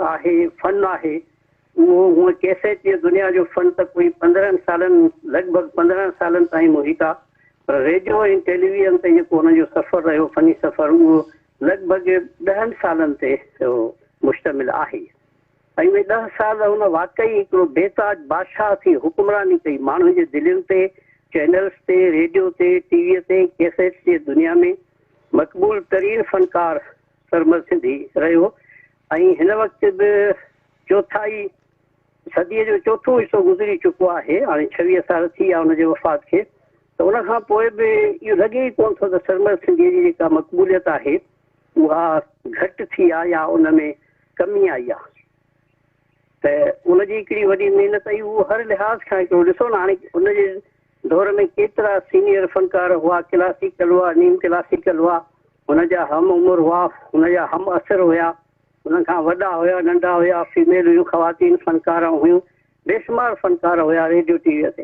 आहे फन आहे उहो हूअं कैसेट जी दुनिया जो फन त कोई 15 सालनि लॻभॻि 15 सालनि ताईं मुहित आहे, पर रेडियो ऐं टेलीविज़न ते जेको हुनजो सफ़र रहियो फनी सफ़र उहो लॻभॻि 10 सालनि ते मुश्तमिल आहे। ऐं उहे 10 साल हुन वाक़ई हिकिड़ो बेताज बादशाह थी हुकुमरानी कई माण्हुनि जे दिलनि ते, चैनल्स ते, रेडियो ते, टीवीअ ते, कैसेट्स जे दुनिया में मक़बूल तरीन फ़नकार सरमद सिंधी रहियो। ऐं हिन वक़्तु बि चौथाई सदीअ जो चोथों हिसो गुज़री चुको आहे, हाणे 26 साल थी विया हुनजे वफ़ात खे। त उनखां पोइ बि इहो लॻे ई कोन थो त सरमद सिंधीअ जी जेका मक़बूलियत आहे उहा घटि थी आहे या उन में कमी आई आहे। त उनजी हिकिड़ी वॾी महिनत आई, उहो हर लिहाज़ खां हिकिड़ो ॾिसो न, हाणे उनजे दौर में केतिरा सीनियर फ़नकार हुआ, क्लासिकल हुआ, नीम क्लासिकल हुआ, हुनजा हम उमिरि हुआ, हुनजा हम असर हुया, हुनखां वॾा हुया, नंढा हुया, फीमेल हुयूं, ख़वातीन फ़नकार हुयूं, बेशुमार फ़नकार हुया रेडियो टीवीअ ते।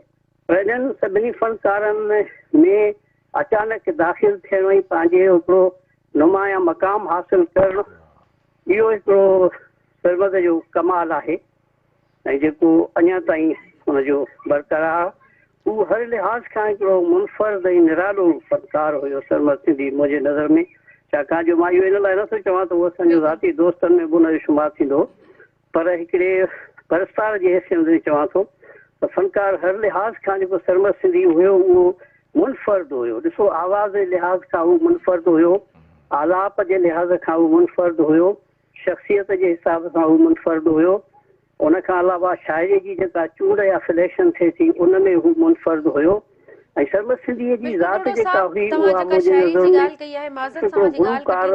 पर इन्हनि सभिनी फ़नकारनि में अचानक दाख़िल थियण ऐं पंहिंजे हिकिड़ो नुमाया मक़ाम हासिल करणु, इहो हिकिड़ो सरमद जो कमाल आहे ऐं जेको अञा ताईं हुनजो बरक़रार। उहो हर लिहाज़ खां हिकिड़ो मुनफ़र्द ऐं निरालो फ़नकार हुयो सरमद सिंधी मुंहिंजे नज़र में। छाकाणि जो मां इहो इन लाइ नथो चवां त उहो असांजो ज़ाती दोस्तनि में बि हुनजो शुमारु थींदो, पर हिकिड़े परस्तार जी हैसियत में चवां थो त फ़नकार हर लिहाज़ खां जेको सरमद सिंधी हुयो उहो मुनफ़र्द हुयो। ॾिसो, आवाज़ जे लिहाज़ खां उहो मुनफ़र्द हुयो, आलाप जे लिहाज़ खां उहो मुनफ़र्द हुयो, शख़्सियत जे हिसाब सां उहो मुनफ़र्द हुयो। उनखां अलावा शाइरी जी जेका चूंड या सिलेक्शन थिए थी उन में हू मुनफ़र्द हुयो। ऐं सरमद सिंधीअ जी ज़ात जेका हुई उहा मुंहिंजे नज़र में गुलकार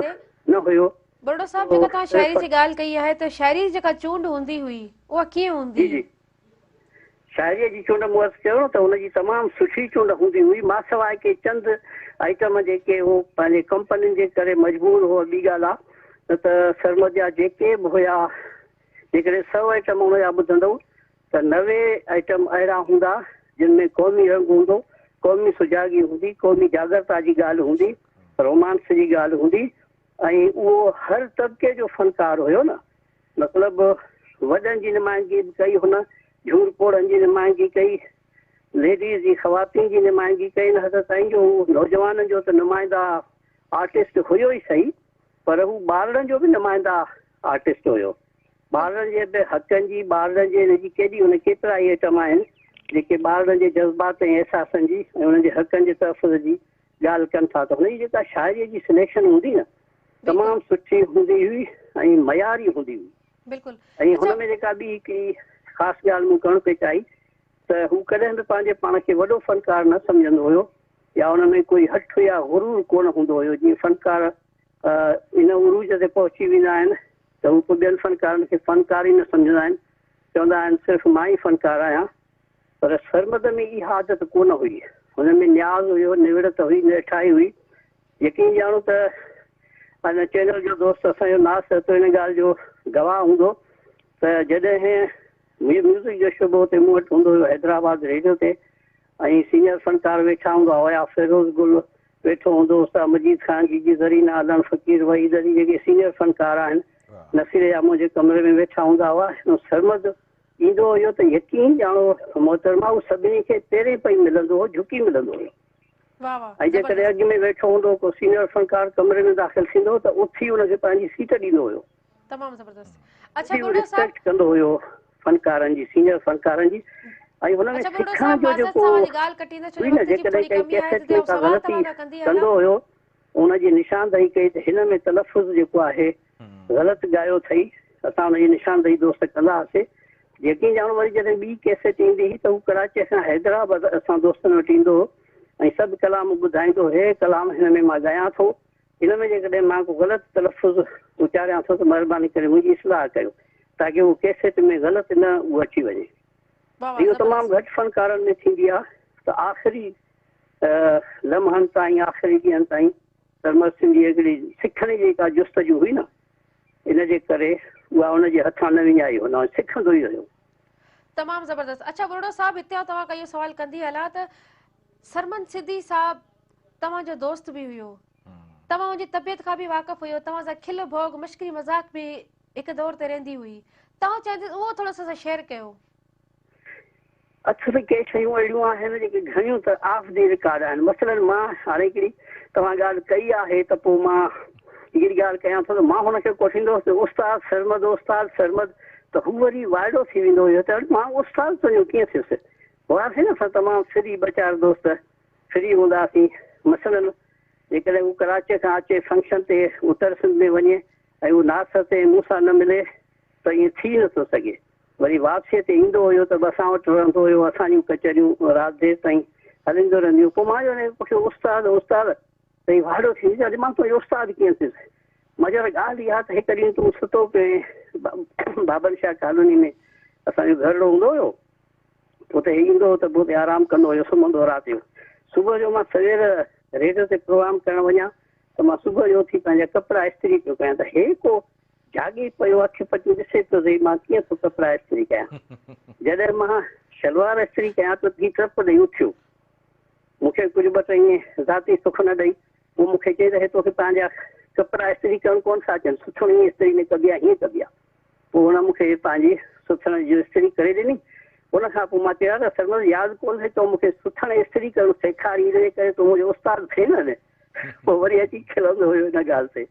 न हुयो। बड़ो साहब, जेका तव्हां शाइरी जी ॻाल्हि कई आहे त शाइरी जी जेका चूंड हूंदी हुई उहा कीअं हूंदी? जी, शाइरीअ जी चूंड मूं अर्ज़ु कयो त हुनजी तमामु सुठी चूंड हूंदी हुई, मां सवाइ के चंद आइटम जेके हो पंहिंजे कंपनियुनि जे करे मजबूर हो, ॿी ॻाल्हि आहे न त सरमद जा जेके बि हुया, जेकॾहिं 100 आइटम हुनजा ॿुधंदव त 90 आइटम अहिड़ा हूंदा जिन में क़ौमी रंग हूंदो, क़ौमी सुजागी हूंदी, क़ौमी जागरता जी ॻाल्हि हूंदी, रोमांस जी ॻाल्हि हूंदी। ऐं उहो हर तबिके जो फ़नकार हुयो न, मतिलबु वॾनि जी नुमाइंदगी बि कई हुन, झूर पोड़नि जी नुमाइंदगी कई, लेडीज़ जी ख़वातीन जी नुमाइंदगी कई, न हद ताईं जो हू नौजवाननि जो त नुमाइंदा आर्टिस्ट हुयो ई सही, पर हू ॿारनि जो बि नुमाइंदा आर्टिस्ट हुयो। ॿारनि जे बि हक़नि जी, ॿारनि जे हिनजी केॾी हुन केतिरा ई आइटम आहिनि जेके ॿारनि जे जज़्बात ऐं एहसासनि जी ऐं हुननि जे हक़नि जे तहफ़ुज़ जी ॻाल्हि कनि था। त हुनजी जेका शाइरीअ जी सिलेक्शन हूंदी न, तमामु सुठी हूंदी हुई ऐं मयारी हूंदी हुई। ऐं हुन में जेका ॿी हिकिड़ी ख़ासि ॻाल्हि मूं करणु पई चाही त हू कॾहिं बि पंहिंजे पाण खे वॾो फ़नकार न सम्झंदो हुयो या हुन में कोई हठ या गुरूर कोन हूंदो हुयो। जीअं फ़नकार इन उरूज ते पहुची वेंदा आहिनि त हू पोइ ॿियनि फ़नकारनि खे फ़नकार ई न सम्झंदा आहिनि, चवंदा आहिनि सिर्फ़ु मां ई फ़नकार आहियां। पर सरमद में इहा आदत कोन हुई, हुन में न्याज़ हुयो, निवड़त हुई, निठाई हुई। यकीन ॼाणो त अञा चैनल जो दोस्त असांजो नास त इन ॻाल्हि जो गवाह हूंदो त जॾहिं म्यूज़िक जो शुबो हुते मूं वटि हूंदो हुयो हैदराबाद रेडियो ते, ऐं सीनियर फ़नकार वेठा हूंदा हुया, फिरोज़ गुल वेठो हूंदो, उस्ताद मजीद ख़ान जी, ज़रीना आलम, फ़कीर वहीद अली, जेके सीनियर फ़नकार आहिनि नसीर जा मुंहिंजे कमरे में वेठा हूंदा हुआ। सरमद ईंदो हुयो त यकीन ॼाणो मोहतरमा हू सभिनी खे पहिरें पई मिलंदो हो, झुकी मिलंदो हुयो। ऐं जेकॾहिं अॻु में वेठो हूंदो को सीनियर फ़नकार कमरे में दाख़िल थींदो त उथी हुनखे पंहिंजी सीट ॾींदो हुयो। तमामु ज़बरदस्त। अच्छा, रिस्पेक्ट कंदो हुयो फ़नकारनि जी, सीनियर फ़नकारनि जी। ऐं हुन में सिखण जो जेको हुई न, जेकॾहिं कंहिं कैसेट में का ग़लती कंदो हुयो उनजी निशानदही कई त हिन में तलफ़ुज़ जेको आहे ग़लति ॻायो अथई, असां हुनजी निशानदही दोस्त कंदा हुआसीं। यकीन ॼाणो वरी जॾहिं ॿी कैसेट ईंदी हुई त हू कराची खां हैदराबाद असां दोस्तनि वटि ईंदो हो ऐं सभु कलाम ॿुधाईंदो, हे कलाम हिन में मां ॻायां थो, हिन में जेकॾहिं मां को ग़लति तलफ़ुज़ उचारियां थो त महिरबानी करे मुंहिंजी इस्लाह कयो ताकी उहो कैसेट में ग़लति न उहो अची वञे। इहो तमामु घटि फ़नकारनि में थींदी आहे त आख़िरी लम्हनि ताईं, आख़िरी ॾींहंनि ताईं सरमद सिंधी हिकिड़ी सिखण जी जेका जुस्तजू हुई न, इन जे करे उहा हुनजे हथां न विञाई, हुन सिखंदो ई रहियो। तमामु ज़बरदस्त। अच्छा बुढ़ो साहब, हिते तव्हां का इहो सवाल कंदी हलां त सरमद सिंधी साहब तव्हांजो दोस्त बि हुयो, तव्हां हुनजी तबियत खां बि वाक़ुफ़ु हुयो, तव्हां सां खिल भोग मश्करी मज़ाक बि हिकु दौर ते रहंदी हुई, तव्हां चाहींदे उहो थोरो सो शेयर कयो। असल में के शयूं अहिड़ियूं आहिनि जेके घणियूं त ऑफ दी रिकॉर्ड आहिनि। मसलन मां हाणे हिकिड़ी तव्हां ॻाल्हि कई आहे त पोइ मां हिकिड़ी ॻाल्हि कयां थो त मां हुनखे कोठींदुसि उस्ताद सरमद त हू वरी वाइदो थी वेंदो हुयो त मां उस्ताद तुंहिंजो कीअं थियुसि। हुआसीं न असां तमामु फ्री ॿ चारि दोस्त फ्री हूंदासीं। मसलन जेकॾहिं हू कराची खां अचे फंक्शन ते उत्तर सिंध में वञे ऐं हू नास ते मूं सां न मिले त ईअं थी नथो सघे। वरी वापसीअ ते ईंदो हुयो त बि असां वटि रहंदो हुयो, असांजूं कचरियूं राति देरि ताईं हलंदियूं रहंदियूं। पोइ मां चयो मूंखे उस्ताद त ई वाइदो थी अॼु मां तुंहिंजो उस्ताद कीअं थियुसि। मां चयो ॻाल्हि इहा त हिकु ॾींहुं तूं सुतो पिए बाबर शाह कॉलोनी में असांजो घर हूंदो हुयो, उते ईंदो हो त पोइ आराम कंदो हुयो, सुम्हंदो राति जो। सुबुह जो मां सवेर रेडियो ते प्रोग्राम करणु वञा त मां सुबुह जो उथी पंहिंजा कपिड़ा इस्त्री पियो कयां त हे को जाॻी पियो अखि पची ॾिसे पियो त मां कीअं थो कपिड़ा इस्त्री कयां। जॾहिं मां शलवार इस्त्री कयां त ॿी ट्रप ॾेई उथियो। मूंखे कुझु ॿ टे ईअं ज़ाती सुख न ॾेई पोइ मूंखे चई त हे तोखे पंहिंजा कपिड़ा इस्त्री करणु कोन था अचनि, सुथण ईअं इस्त्री न कबी आहे, हीअं कबी आहे। पोइ हुन मूंखे पंहिंजी सुथण जी इस्त्री करे ॾिनी। उन खां पोइ मां चयो त सरमद यादि कोन थिए तो मूंखे सुथण इस्त्री करणु सेखारी, इन करे तूं मुंहिंजो उस्ताद थिए न। पोइ वरी अची खिलंदो हुयो हिन ॻाल्हि ते।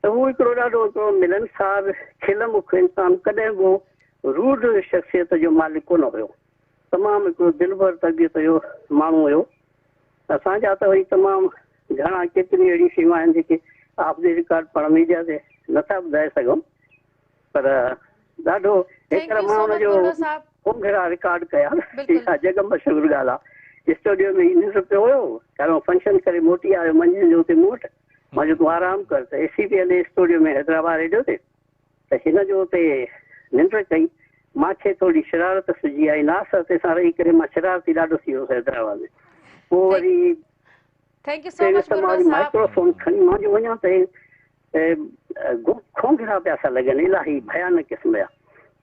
त हू हिकिड़ो ॾाढो हिकिड़ो मिलनसार खिल मुख इंसानु, कॾहिं बि रूड शख़्सियत जो मालिक कोन हुयो। तमामु हिकिड़ो दिलबर तबियत जो माण्हू हुयो। असांजा त वरी तमामु घणा केतिरियूं अहिड़ियूं शयूं आहिनि जेके ऑफ द रिकॉर्ड पाण मीडिया ते नथा ॿुधाए सघूं, पर ॾाढो हिकिड़ा मां हुनजो घुमघिरा रिकॉर्ड कया। जग मशहूरु ॻाल्हि आहे। स्टूडियो में ईंदो पियो हुयो, पहिरियों फंक्शन करे मोटी आयो मंझंदि जो हुते मूं वटि। मां चयो तूं आराम कर त ACPL स्टूडियो में हैदराबाद रेडियो ते त हिन जो हुते निंड कई। मूंखे थोरी शरारत सिजी आई, नास ते सां रही करे मां शरारती ॾाढो थी वियुसि हैदराबाद में। पोइ वरी माइक्रोफोन खणी मां जो वञा त खोंघिड़ा पिया था लॻनि, इलाही भयानक क़िस्म जा।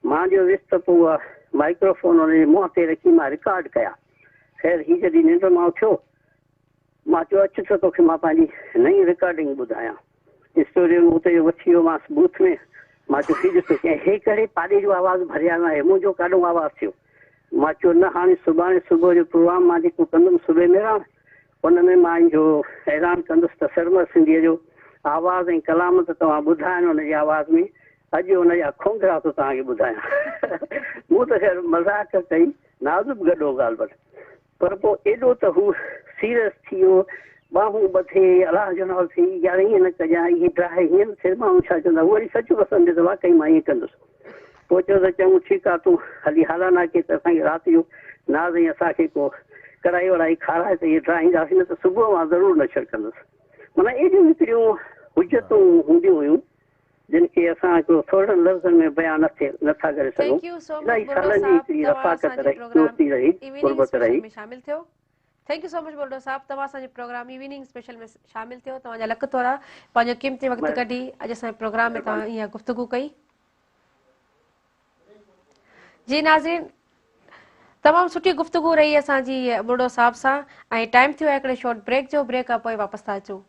मां जो वियुसि त पोइ उहा माइक्रोफोन हुनजे मुंहं ते रखी मां रिकॉर्ड कया। ख़ैर हीअ जॾहिं निंड मां उथियो मां चयो अचु त तोखे मां पंहिंजी नई रिकॉर्डिंग ॿुधायां। स्टूडियो में उते वठी वियोमांसि बूथ में। मां चयो हीअ ॾिसो कंहिं हे करे पाड़े जो आवाज़ु भरिया न आहे, मुंहिंजो काॾो आवाज़ु थियो। मां चयो न हाणे सुभाणे सुबुह जो प्रोग्राम मां जेको कंदुमि सुबुह में उन में मां जो ऐलान कंदुसि त सरमद सिंधीअ जो आवाज़ ऐं कलाम त तव्हां ॿुधा आहिनि हुनजी आवाज़ में, अॼु हुनजा खोंघिड़ा थो तव्हांखे ॿुधायां। मूं त ख़ैर मज़ाक कई, नाज़ुक गॾो ॻाल्हि वटि, पर पोइ एॾो त हू सीरियस थी वियो। बाहूं ॿधे, अलाह जो नालो थी, यार ईअं न कजांइ, हीअ ड्राहे हीअं न थिए। माण्हू छा चवंदा, उहो वरी सच पसंदि त वाकई मां ईअं कंदुसि। पोइ चयो त चङो ठीकु आहे, तूं हली हालाना के त असांखे राति जो नाज़ ऐं असांखे को कढ़ाई वढ़ाई खाराए त इहे ड्राईंदासीं, न त सुबुह मां ज़रूरु न छिड़कंदुसि। माना एॾियूं हिकिड़ियूं हुजतूं हूंदियूं हुयूं जिन खे असां हिकिड़ो थोरनि लफ़्ज़नि में बयान नथा करे सघूं। इलाही सालनि जी हिकिड़ी रफ़ाक़त रही, दोस्ती रही, क़ुर्बत रही। थैंक यू सो मच बुलडो साहब, तव्हां असांजे प्रोग्राम इवनिंग स्पेशल में शामिल थियो। तव्हांजा लख तोरा, पंहिंजो क़ीमती वक़्तु कढी अॼु असांजे प्रोग्राम में तव्हां ईअं गुफ़्तगू कई। जी नाज़रीन, तमामु सुठी गुफ़्तगू रही असांजी बुलडो साहब सां, ऐं टाइम थियो आहे हिकिड़े शॉर्ट ब्रेक जो। ब्रेक खां पोइ वापसि था अचूं।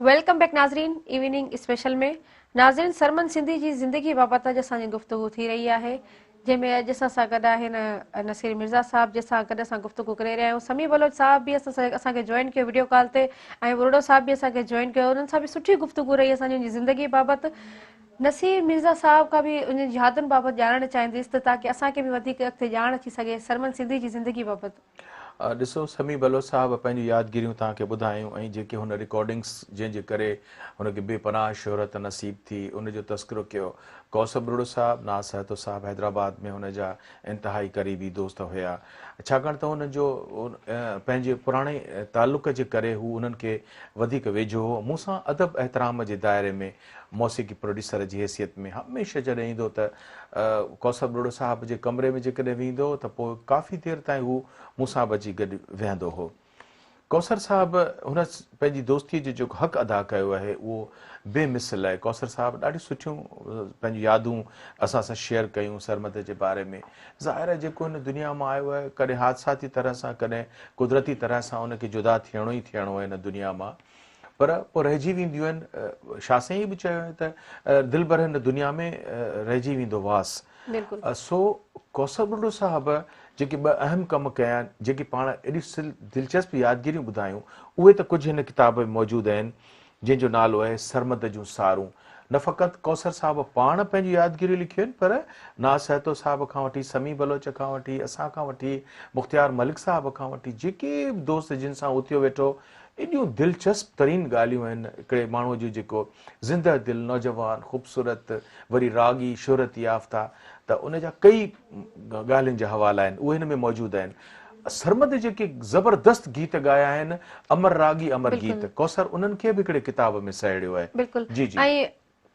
वेलकम बैक नाज़रीन इवनिंग स्पेशल में। नाज़रीन, सरमद सिंधी जी ज़िंदगी बाबति अॼु असांजी गुफ़्तगू थी रही आहे, जंहिंमें अॼु असां सां गॾु आहिनि नसीर मिर्ज़ा साहब, जंहिंसां गॾु असां गुफ़्तगू करे रहिया आहियूं। समी बलोच साहब बि असांखे जॉइन कयो वीडियो कॉल ते, ऐं बुलडो साहब बि असांखे जॉइन कयो। उन्हनि सां बि सुठी गुफ़्तगू रही असांजी ज़िंदगी बाबति। नसीर मिर्ज़ा साहब खां बि उन यादुनि बाबति ॼाणणु चाहींदसि त ताकी असांखे बि वधीक अॻिते ॼाण अची सघे सरमद सिंधी जी ज़िंदगी बाबति। ॾिसो, समी बलोच साहब पंहिंजूं यादगिरियूं तव्हांखे ॿुधायूं, ऐं जेके हुन रिकॉर्डिंग्स जंहिंजे करे हुनखे बेपनाह शोहरत नसीब थी उनजो तस्करो कयो। कौसर बुलडो साहब, नाज़ सहतो साहब हैदराबाद में हुनजा इंतिहाई क़रीबी दोस्त हुया, छाकाणि त हुनजो पंहिंजे पुराणे तालुक़ जे करे हू उन्हनि खे वधीक वेझो हो। मूंसां अदब एहतराम जे दायरे में मौसीक़ी प्रोड्यूसर जी हैसियत में हमेशह जॾहिं ईंदो त कौसर बुलडो साहब जे कमरे में जेकॾहिं वेंदो त पोइ काफ़ी देरि ताईं हू मूंसां बि अची गॾु वेहंदो हो। कौसर साहब हुन पंहिंजी दोस्तीअ जो जेको हक़ अदा कयो आहे उहो बेमिसल आहे। कौसर साहब ॾाढियूं सुठियूं पंहिंजूं यादूं असां सां शेयर कयूं सरमद जे बारे में। ज़ाहिर आहे जेको हिन दुनिया मां आयो आहे, कॾहिं हादसाती तरह सां, कॾहिं कुदरती तरह सां उनखे जुदा थियणो ई थियणो आहे हिन दुनिया मां, पर पोइ रहिजी वेंदियूं आहिनि। शाह साईं बि चयो त दिलि भर हिन दुनिया में रहिजी वेंदो वास। बिल्कुलु सो कौसर बुल्लो साहब जेके ॿ अहम कम कया आहिनि, जेके पाण एॾी दिलचस्प यादगिरियूं ॿुधायूं, उहे त कुझु हिन किताब में मौजूदु आहिनि, जंहिंजो नालो आहे सरमद जूं सारूं। न फ़क़ति कौसर साहब पाण पंहिंजी यादगिरियूं लिखियूं आहिनि, पर नाज़ सहतो साहब खां वठी, समी बलोच खां वठी, असां खां वठी, मुख़्तियार मलिक साहब खां वठी, जेके बि दोस्त जिन सां उथियो वेठो, एॾियूं दिलचस्प तरीन ॻाल्हियूं आहिनि हिकिड़े माण्हूअ जूं जेको ज़िंदह दिलि, नौजवान, ख़ूबसूरत, वरी रागी, शोहरत याफ़्ता, त उन जा कई ॻाल्हियुनि जा हवाला आहिनि, उहे हिन में मौजूदु आहिनि। सरमद जेके ज़बरदस्त गीत ॻाया आहिनि, अमर रागी अमर गीत, कौसर उन्हनि खे बि हिकिड़े किताब में सहेड़ियो आहे। बिल्कुलु। जी जी। ऐं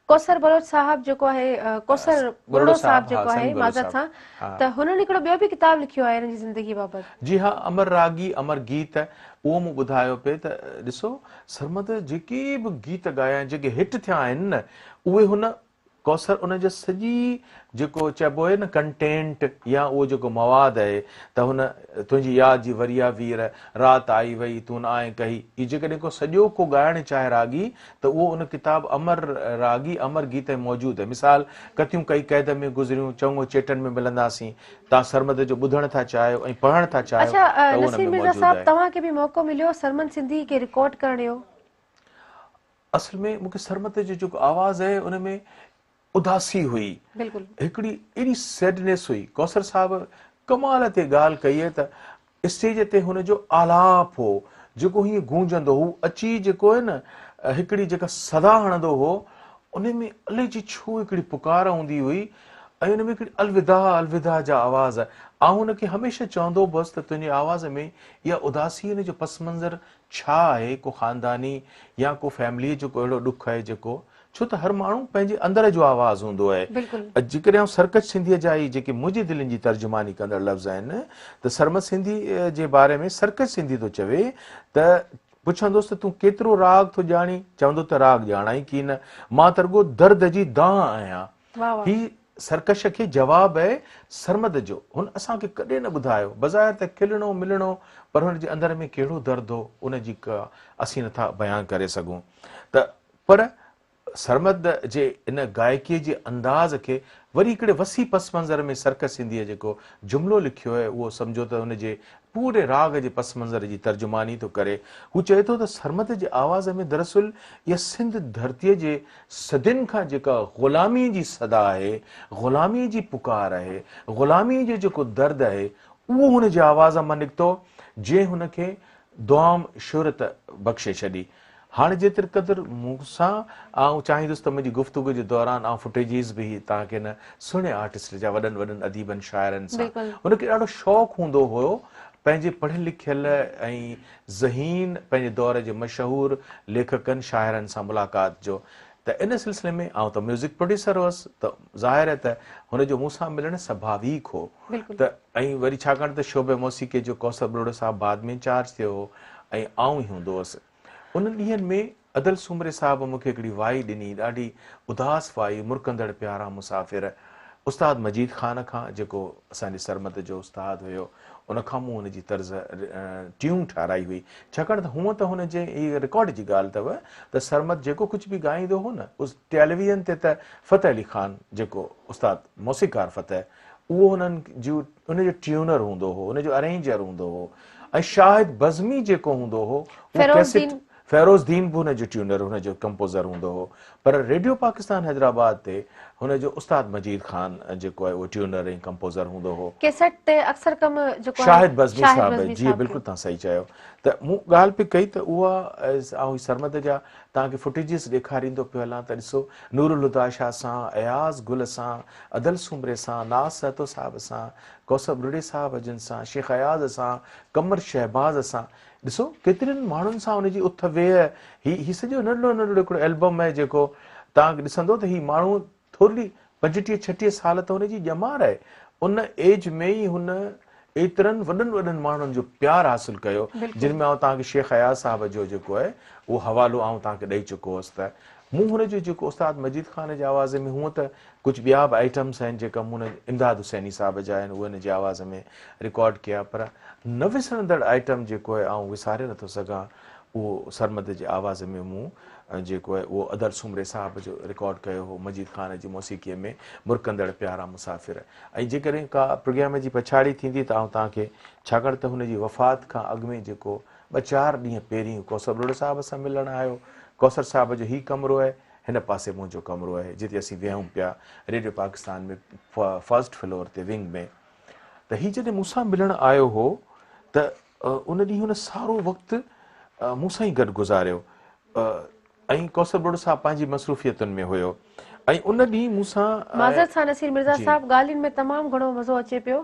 कौसर बलोच साहब जेको आहे, कौसर बुल्लो साहब जेको आहे, माज़रत सां, त हुननि हिकिड़ो ॿियो बि किताब लिखियो आहे हिन जी ज़िंदगी बाबति। जी हा, अमर रागी अमर गीत, उहो मूं ॿुधायो पिए त ॾिसो सरमद जेके बि गीत ॻाया आहिनि, जेके हिट थिया आहिनि न, उहे हुन कौसर उन जो सॼी जेको चइबो आहे न कंटेंट या उहो जेको मवादु आहे, त हुन तुंहिंजी यादि जी वरिया वीर, राति आई वई तूं न आए कही, ही जेकॾहिं को सॼो को ॻाइणु चाहे रागी, त उहो उन किताब अमर रागी अमर गीत में मौजूदु आहे। मिसाल, कतियूं कई क़ैद में गुज़रियूं, चङो चेटनि में मिलंदासीं, तव्हां सरमद जो ॿुधणु था चाहियो ऐं पढ़णु था चाहियो, त उहो नसीर मिर्ज़ा साहब, तव्हांखे बि मौक़ो मिलियो सरमद सिंधी खे रिकॉर्ड करण जो? असल में मूंखे सरमद जो जेको आवाज़ आहे उन में उदासी हुई, हिकिड़ी एॾी सैडनेस हुई। कौसर साहब कमाल ते ॻाल्हि कई आहे त स्टेज ते हुनजो आलाप हो जेको हीअं गूंजंदो हो, अची जेको आहे न हिकिड़ी जेका सदा हणंदो हो, उन में अलाए जी छो हिकिड़ी पुकार हूंदी हुई, ऐं उन में हिकिड़ी अलविदा अलविदा जा आवाज़। आउं हुनखे हमेशह चवंदो बसि त तुंहिंजी आवाज़ में इहा उदासी, हिन जो पस मंज़र छा आहे, को ख़ानदानी या को फैमिलीअ जो को अहिड़ो ॾुख आहे जेको, छो त हर माण्हू पंहिंजे अंदर जो आवाज़ हूंदो आहे। जेकॾहिं आउं सरकश सिंधीअ जा ई जेके मुंहिंजी दिलनि जी तर्जुमानी कंदड़ लफ़्ज़ आहिनि, त सरमद सिंधी जे बारे में सरकश सिंधी थो चवे त पुछंदुसि त तूं केतिरो राग थो ॼाणी, चवंदो त राग ॼाणाई की न, मां त रुॻो दर्द जी दां आहियां। ही सरकश खे जवाबु आहे सरमद जो। हुन असांखे कॾहिं न ॿुधायो, बज़ाहिर त खिलणो मिलणो, पर हुनजे अंदर में कहिड़ो दर्द हो, उनजी का असीं नथा बयानु करे सघूं। त पर सरमद जे इन गायकीअ जे अंदाज़ खे वरी हिकिड़े वसी पस मंज़र में सरकश सिंधीअ जेको जुमिलो लिखियो आहे, उहो सम्झो त हुनजे पूरे राग जे पस मंज़र जी तर्जुमानी थो करे। हू चए थो त सरमद जे आवाज़ में दरअसल इहा सिंध धरतीअ जे सदियुनि खां जेका ग़ुलामीअ जी सदा आहे, ग़ुलामीअ जी पुकार आहे, ग़ुलामीअ जो जेको दर्द आहे, उहो हुनजे आवाज़ मां निकितो, जंहिं हुनखे दुआम शोहरत बख़्शे छॾी। हाणे जेतिरे क़दुरु मूंसां आउं चाहींदुसि त मुंहिंजी गुफ़्तगू जे दौरान आउं फुटेजिस बि तव्हांखे न सुहिणे आर्टिस्ट जा, वॾनि वॾनि अदीबनि शाइरनि सां, हुनखे ॾाढो शौक़ु हूंदो हुयो पंहिंजे पढ़ियल लिखियल ऐं ज़हीन पंहिंजे दौर जे मशहूरु लेखकनि शाइरनि सां मुलाक़ात जो। त इन सिलसिले में आउं त म्यूज़िक प्रोड्यूसर हुअसि, त ज़ाहिर आहे त हुनजो मूंसां मिलणु स्वाभाविक हो। त ऐं वरी छाकाणि त शोबे मौसीक़े जो कौसर बुल्लो साहब बाद में इंचार्ज थियो हो ऐं आउं ई हूंदो हुअसि। उन ॾींहंनि में अदल सुमरे साहब मूंखे हिकिड़ी वाई ॾिनी, ॾाढी उदास वाई, मुरकंदड़ प्यारा मुसाफ़िर, उस्ताद मजीद ख़ान खां, जेको असांजे सरमद जो उस्ताद हुयो, उनखां मूं हुनजी तर्ज़ ट्यून ठाराई हुई। छाकाणि त हूअं त हुनजे इहा रिकॉर्ड जी ॻाल्हि अथव त सरमद जेको कुझु बि ॻाईंदो हो न, उस टेलीविज़न ते त फ़तेह अली ख़ान जेको उस्ताद मौसीक़ार फ़तेह, उहो हुननि जूं उनजो ट्यूनर हूंदो हो, उनजो अरेंजर हूंदो हो, ऐं शाहिद बज़मी जेको हूंदो हो, फ़ैरोज़दीन बि हुनजो ट्यूनर, हुनजो कंपोज़र हूंदो हो। पर रेडियो पाकिस्तान हैदराबाद ते हुनजो उस्ताद मजीद ख़ान जेको आहे उहो ट्यूनर ऐं कंपोज़र हूंदो हो। कैसेट ते अक्सर कम जेको शाहिद बज़मी साहब, जी बिल्कुलु तव्हां सही चयो। त मूं ॻाल्हि पई कई त उहा ऐं सरमद जा तव्हांखे फुटेजिस ॾेखारींदो पियो हलां, त ॾिसो नूरुल हुदा शाह सां, अयाज़ गुल सां, अदल सुमरे सां, नाज़ सहतो साहब सां, कौसर बुल्लो साहब जन सां, शेख अयाज़ सां, कमर शहबाज़ सां, ॾिसो केतिरनि माण्हुनि सां हुनजी उथ वेह। ही सॼो नंढड़ो नंढड़ो हिकिड़ो एल्बम आहे जेको तव्हां ॾिसंदो त ही माण्हू थोरी 35-36 साल त हुनजी ॼमार आहे। उन एज में ई हुन एतिरनि वॾनि वॾनि माण्हुनि जो प्यारु हासिलु कयो, जिन में आउं तव्हांखे शेख अयाज़ साहब जो जेको आहे उहो हवालो आउं तव्हांखे ॾेई चुको हुअसि। त मूं हुनजो जेको उस्ताद मजीद ख़ान जे आवाज़ में, हूअं त कुझु ॿिया बि आइटम्स आहिनि जेका मूं इमदाद हुसैनी साहब जा आहिनि, उहे हिनजे आवाज़ में रिकॉर्ड कया, पर न विसरंदड़ आइटम जेको आहे आउं विसारे नथो सघां, उहो सरमद जे आवाज़ में मूं जेको आहे उहो अदर सुमरे साहिब जो रिकॉर्ड कयो हो मजीद ख़ान जी मौसीक़ीअ में मुरकंदड़ प्यारा मुसाफ़िर। ऐं जेकॾहिं का प्रोग्राम जी पछाड़ी थींदी त आउं तव्हांखे, छाकाणि त हुनजी वफ़ात खां अॻु में जेको 2-4 ॾींहं पहिरीं कौसर बुढ़ो साहिब सां मिलणु आयो। कौसर साहिब जो हीउ कमिरो आहे, हिन पासे मुंहिंजो कमिरो आहे जिते असीं विहूं पिया रेडियो पाकिस्तान में फर्स्ट फ्लोर ते विंग में। त हीउ जॾहिं मूंसां मिलणु आयो हो त उन ॾींहुं हुन सारो वक़्तु मूंसां ई गॾु गुज़ारियो ऐं कौसर बुढ़ो साहिब पंहिंजी मसरूफ़ियतुनि में हुयो ऐं उन ॾींहुं मूंसां माज़रत सां नसीर मिर्ज़ा साहब, ॻाल्हियुनि में तमामु घणो मज़ो अचे पियो।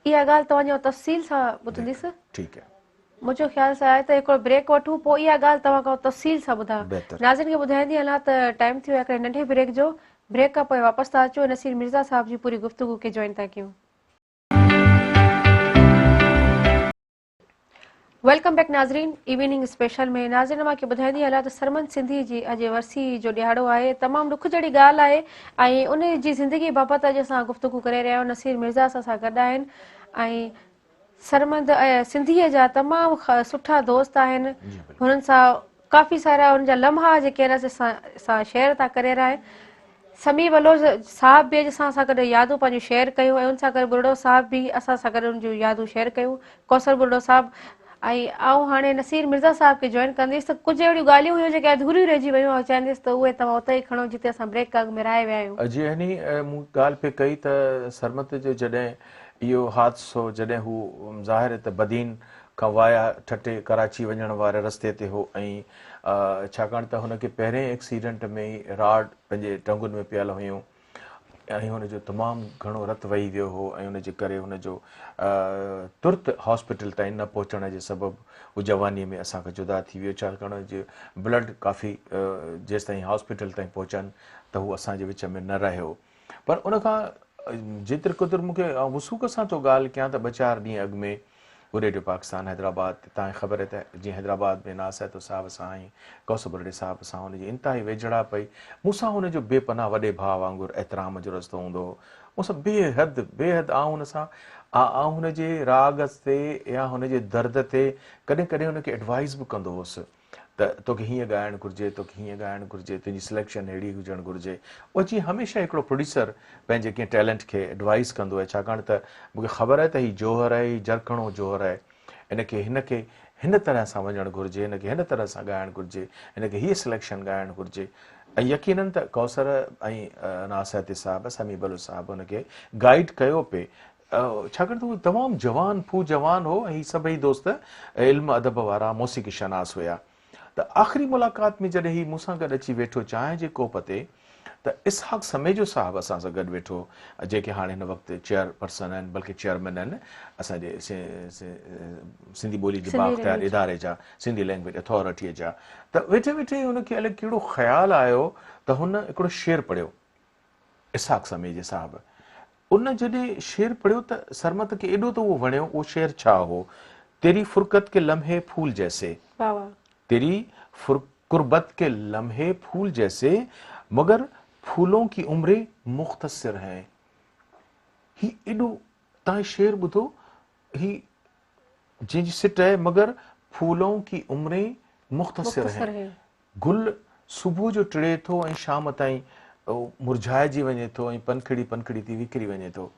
इहा ॻाल्हि तव्हांजो तफ़सील सां ॿुधंदसि। ठीकु आहे, मुंहिंजो ख़्याल सां आहे त हिकिड़ो ब्रेक वठूं, पोइ इहा ॻाल्हि तव्हां खां तफ़सील सां ॿुधां। नाज़रीन खे ॿुधाईंदी हलां त टाइम थी वियो आहे हिकिड़े नंढे ब्रेक जो। ब्रेक खां पोइ वापसि था अचो, नसीर मिर्ज़ा साहिब जी पूरी गुफ़्तगू खे जॉइन था कयूं। वेलकम बैक नाज़रीन, इवनिंग स्पेशल में। नाज़रीन मूंखे ॿुधाईंदी हलां त सरमन सिंधी जी अॼु वरसी जो ॾियारो आहे। तमामु ॾुख जहिड़ी ॻाल्हि आहे ऐं उन जी ज़िंदगी बाबति अॼु असां गुफ़्तगू करे रहिया आहियूं। नसीर मिर्ज़ा असां गॾु आहिनि ऐं सरमद सिंधीअ जा तमामु सुठा दोस्त आहिनि। हुननि सां काफ़ी सारा हुननि जा लम्हा जेके आहिनि असां शेयर था करे रहिया आहियूं। समी बलोच साहिब बि अॼु असां सां गॾु यादूं पंहिंजूं शेयर कयूं ऐं उन सां गॾु बुढ़ो साहिब बि असां सां गॾु उन जूं यादूं शेयर कयूं, कौसर बुढ़ो साहिब। ऐं आऊं हाणे नसीर मिर्ज़ा साहिब खे जॉइन कंदसि त कुझु अहिड़ियूं ॻाल्हियूं हुयूं जेके अधूरियूं रहिजी वियूं ऐं चाहींदसि त उहे तव्हां उते ई खणो जिते असां ब्रेक खां अॻु में रहाए विया आहियूं। जी हनी मूं ॻाल्हि पे कई त सरमत जो जॾहिं इहो हादसो जॾहिं हू ज़ाहिर त बदीन खां वाया ठटे कराची वञण वारे रस्ते ते हो ऐं छाकाणि त हुनखे पहिरें एक्सीडेंट में ई राड पंहिंजे टंगुनि में पियल हुयूं ऐं हुनजो तमामु घणो रतु वही वियो हो ऐं हुनजे करे हुनजो तुर्त हॉस्पिटल ताईं न पहुचण जे सबबु हू जवानीअ में असांखां जुदा थी वियो। छाकाणि जो ब्लड काफ़ी जेसि ताईं हॉस्पिटल ताईं पहुचनि त हू असांजे विच में न रहियो। पर उनखां जेतिरे क़दुरु मूंखे वसूख सां थो ॻाल्हि कयां त 2-4 ॾींहं अॻु में वो रेडियो पाकिस्तान हैदराबाद, तव्हांखे ख़बर आहे त जीअं हैदराबाद में नासिर साहिब सां ऐं कौसर बुढ़े साहिब सां हुनजी इंतिहाई वेझड़ा पई। मूंसां हुनजो बेपनाह वॾे भाउ वांगुरु एतिराम जो रस्तो हूंदो हो। मूंसां बेहद आउं हुन सां हुनजे राग ते या हुनजे दर्द ते कॾहिं कॾहिं हुनखे एडवाइस बि कंदो हुउसि त तोखे हीअं ॻाइणु घुरिजे, तोखे हीअं ॻाइणु घुरिजे, तुंहिंजी सिलेक्शन अहिड़ी हुजणु घुरिजे। उहो जीअं हमेशह हिकिड़ो प्रोड्यूसर पंहिंजे कंहिं टैलेंट खे एडवाइस कंदो आहे। छाकाणि त मूंखे ख़बर आहे त हीउ जौहर आहे, हीउ जरखणो जौहर आहे, हिनखे हिन तरह सां वञणु घुरिजे, हिनखे हिन तरह सां ॻाइणु घुरिजे, हिनखे हीअ सिलेक्शन ॻाइणु घुरिजे। ऐं यकीननि त कौसर ऐं नासिर साहिब समी बलोच साहिब हुनखे गाइड कयो पिए, छाकाणि त उहो तमामु जवान फू जवान हो ऐं सभई दोस्त इल्मु अदब वारा मौसीक़ी शनास हुया। त आख़िरी मुलाक़ात में जॾहिं हीउ मूंसां गॾु अची वेठो चांहि जे कोप ते त इसहाक़ समेजो साहिब असां सां गॾु वेठो, जेके हाणे हिन वक़्तु चेयरपर्सन आहिनि, बल्कि चेयरमैन आहिनि असांजे सिंधी ॿोली जे बाख़्तियार इदारे जा, सिंधी लैंग्वेज अथॉरिटीअ जा। त वेठे वेठे हुनखे अलाए कहिड़ो ख़्यालु आयो त हुन हिकिड़ो शेर पढ़ियो, इसहाक़ समेजे साहिब। उन जॾहिं शेर पढ़ियो त सरमत खे एॾो त उहो वणियो। उहो शेर छा हो? तेरी फुरकत के लम्हे फूल जैसे, तेरी कुर्बत के लम्हे फूल जैसे, मगर फूलों की उम्रें मुख्तसर हैं। ही एॾो तव्हां शेर ॿुधो, ही जंहिंजी सिट आहे, मगर फूलों की उम्रें मुख्तसर हैं। गुल सुबुह जो टिड़े थो ऐं शाम ताईं मुरझाइजी वञे थो ऐं पनखड़ी थी विकिरी वञे थो।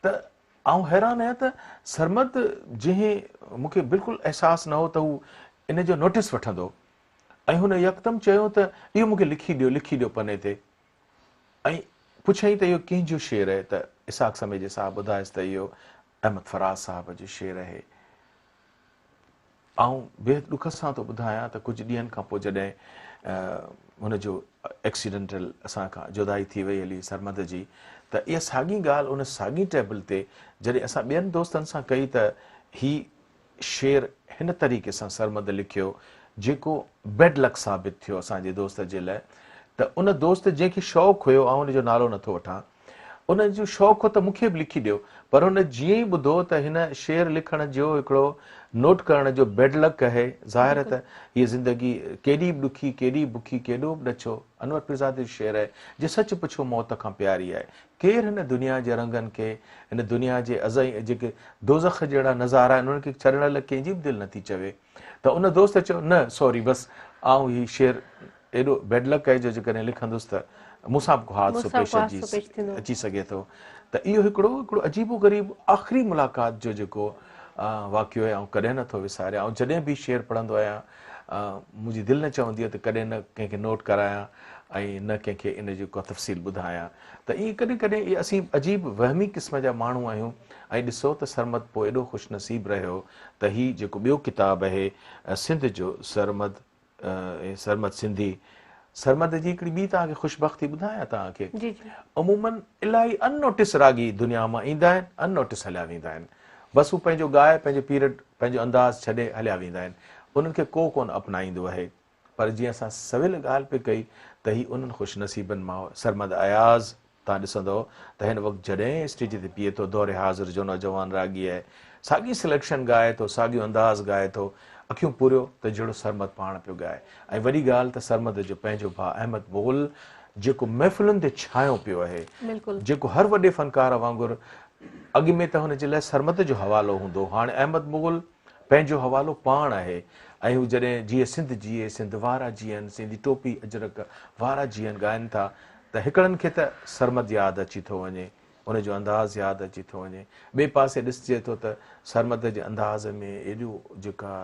त आउं हैरान आहियां त सरमद जंहिं मूंखे बिल्कुलु अहसासु न हो त हू इन जो नोटिस वठंदो ऐं हुन यकदमि चयो त इहो मूंखे लिखी ॾियो पने ते। ऐं पुछईं त इहो कंहिंजो शेर आहे? त इसहाक़ समेजे साहिब ॿुधायसि त इहो अहमद फराज़ साहिब जो शेर आहे। आउं बेहद ॾुख सां थो ॿुधायां त कुझु ॾींहंनि खां पोइ जॾहिं हुनजो एक्सीडेंटल असांखां जुदाई थी वई हली सरमद जी, त इहा साॻी ॻाल्हि उन साॻी टेबल ते जॾहिं असां ॿियनि दोस्तनि सां कई त ही शेर हिन तरीक़े सां सरमद लिखियो जेको बेड लक साबित थियो असांजे दोस्त जे लाइ। त उन दोस्त जंहिंखे शौक़ु हुयो, ऐं हुनजो नालो नथो वठां, उन जो शौक़ु हो त मूंखे बि लिखी ॾियो, पर हुन जीअं ई ॿुधो त हिन शेर लिखण जो हिकिड़ो नोट करण जो बेड लक आहे, ज़ाहिर त हीअ ज़िंदगी केॾी बि ॾुखी, केॾी बुखी, केॾो बि ॾछो। अनवर पीरज़ादे जो शेर आहे, जे सच पुछो मौत खां प्यारी आहे। केरु हिन दुनिया जे रंगनि खे, हिन दुनिया जे जेके दोज़ख जहिड़ा नज़ारा आहिनि, उन्हनि खे छॾण लाइ कंहिंजी बि दिलि नथी चवे। त उन दोस्त चयो न सॉरी बसि आउं ही शेर एॾो बैड लक आहे जो जेकॾहिं लिखंदुसि त मूंसां बि को हादसो पेश अची सघे थो। त इहो हिकिड़ो अजीबो ग़रीब आख़िरी मुलाक़ात जो जेको वाक़ियो आहे, आउं कॾहिं नथो विसारियां। ऐं जॾहिं बि शेर पढ़ंदो आहियां मुंहिंजी दिलि न चवंदी आहे त कॾहिं न कंहिंखे नोट करायां ऐं न कंहिंखे इन जी को तफ़सील ॿुधायां। त ईअं कॾहिं कॾहिं इहे असीं अजीब वहमी क़िस्म जा माण्हू आहियूं। ऐं ॾिसो त सरमद पोइ एॾो ख़ुशनसीब रहियो त हीउ जेको ॿियो किताबु आहे सिंध जो सरमद सिंधी, सरमद जी हिकिड़ी ॿी तव्हांखे ख़ुशबख़्ती ॿुधायां तव्हांखे। अमूमन इलाही अननोटिस रागी दुनिया मां ईंदा आहिनि, अननोटिस हलिया वेंदा आहिनि। बसि हू पंहिंजो ॻाए, पंहिंजो पीरियड, पंहिंजो अंदाज़ छॾे हलिया वेंदा आहिनि। उन्हनि खे को कोन अपनाईंदो आहे। पर जीअं असां सवेल ॻाल्हि पे कई त ही उन्हनि ख़ुशनसीबनि मां सरमद अयाज़ तव्हां ॾिसंदव त हिन वक़्तु जॾहिं स्टेज ते बीहे थो, दौरे हाज़िर जो नौजवान रागी आहे, साॻी सिलेक्शन ॻाए थो, साॻियो अंदाज़ ॻाए थो, अखियूं पूरियो त जहिड़ो सरमद पाण पियो ॻाए। ऐं वॾी ॻाल्हि त सरमद जो पंहिंजो भाउ अहमद मुग़ल जेको महफ़िलुनि ते छायो पियो आहे, जेको हर वॾे फ़नकार वांगुरु अॻु में त हुनजे लाइ सरमद जो हवालो हूंदो, हाणे अहमद मुग़ल पंहिंजो हवालो पाण आहे। ऐं हू जॾहिं जीअं सिंध जीए, सिंध वारा जीअनि, सिंधी टोपी अजरक वारा जीअनि ॻाइनि था त हिकिड़नि खे त सरमद यादि अची थो वञे, उनजो अंदाज़ यादि अची थो वञे। ॿिए पासे ॾिसिजे थो त सरमद जे अंदाज़ में एॾो जेका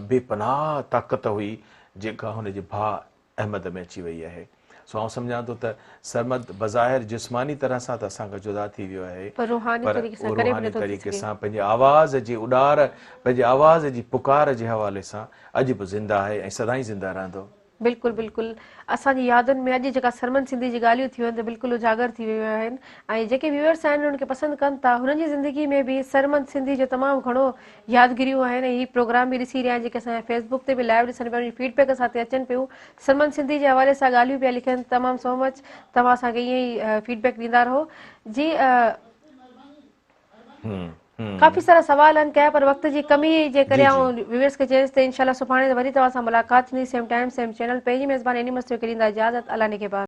बेपनाह ताक़त हुई जेका हुनजे भाउ अहमद में अची वई आहे। सो आउं सम्झां थो त सरमद बज़ाहिर जिस्मानी तरह सां त असांखां जुदा थी वियो आहे, पर रूहानी तरीक़े सां पंहिंजे आवाज़ जी उॾार, पंहिंजे आवाज़ जी पुकार जे हवाले सां अॼु बि ज़िंदा आहे ऐं सदाईं ज़िंदा रहंदो। बिल्कुलु बिल्कुलु असांजी यादुनि में अॼु जेका सरमद सिंधी जी ॻाल्हियूं थी वञनि त बिल्कुलु उजागर थी वियूं आहिनि। ऐं जेके व्यूअर्स आहिनि उन्हनि खे पसंदि कनि था, हुननि जी ज़िंदगी में बि सरमद सिंधी जो तमामु घणो यादगिरियूं आहिनि। हीउ प्रोग्राम बि ॾिसी रहिया आहिनि, जेके असांजे फेसबुक ते बि लाइव ॾिसनि पिया, फीडबैक असां ते अचनि पियूं, सरमद सिंधी जे हवाले सां ॻाल्हियूं पिया लिखनि। तमामु सो मच, तव्हां असांखे ईअं ई फीडबैक ॾींदा रहो जी। काफ़ी सारा सवाल आहिनि कया, पर वक़्त जी कमी जे करे ऐं व्यूअर्स खे चएसि त इंशाल्लाह सुभाणे वरी तव्हां सां मुलाक़ात थींदी, सेम टाइम सेम चैनल। पंहिंजी मेज़बान एनी मस्ती खे ॾींदा इजाज़त। अल्लाह निगहबान।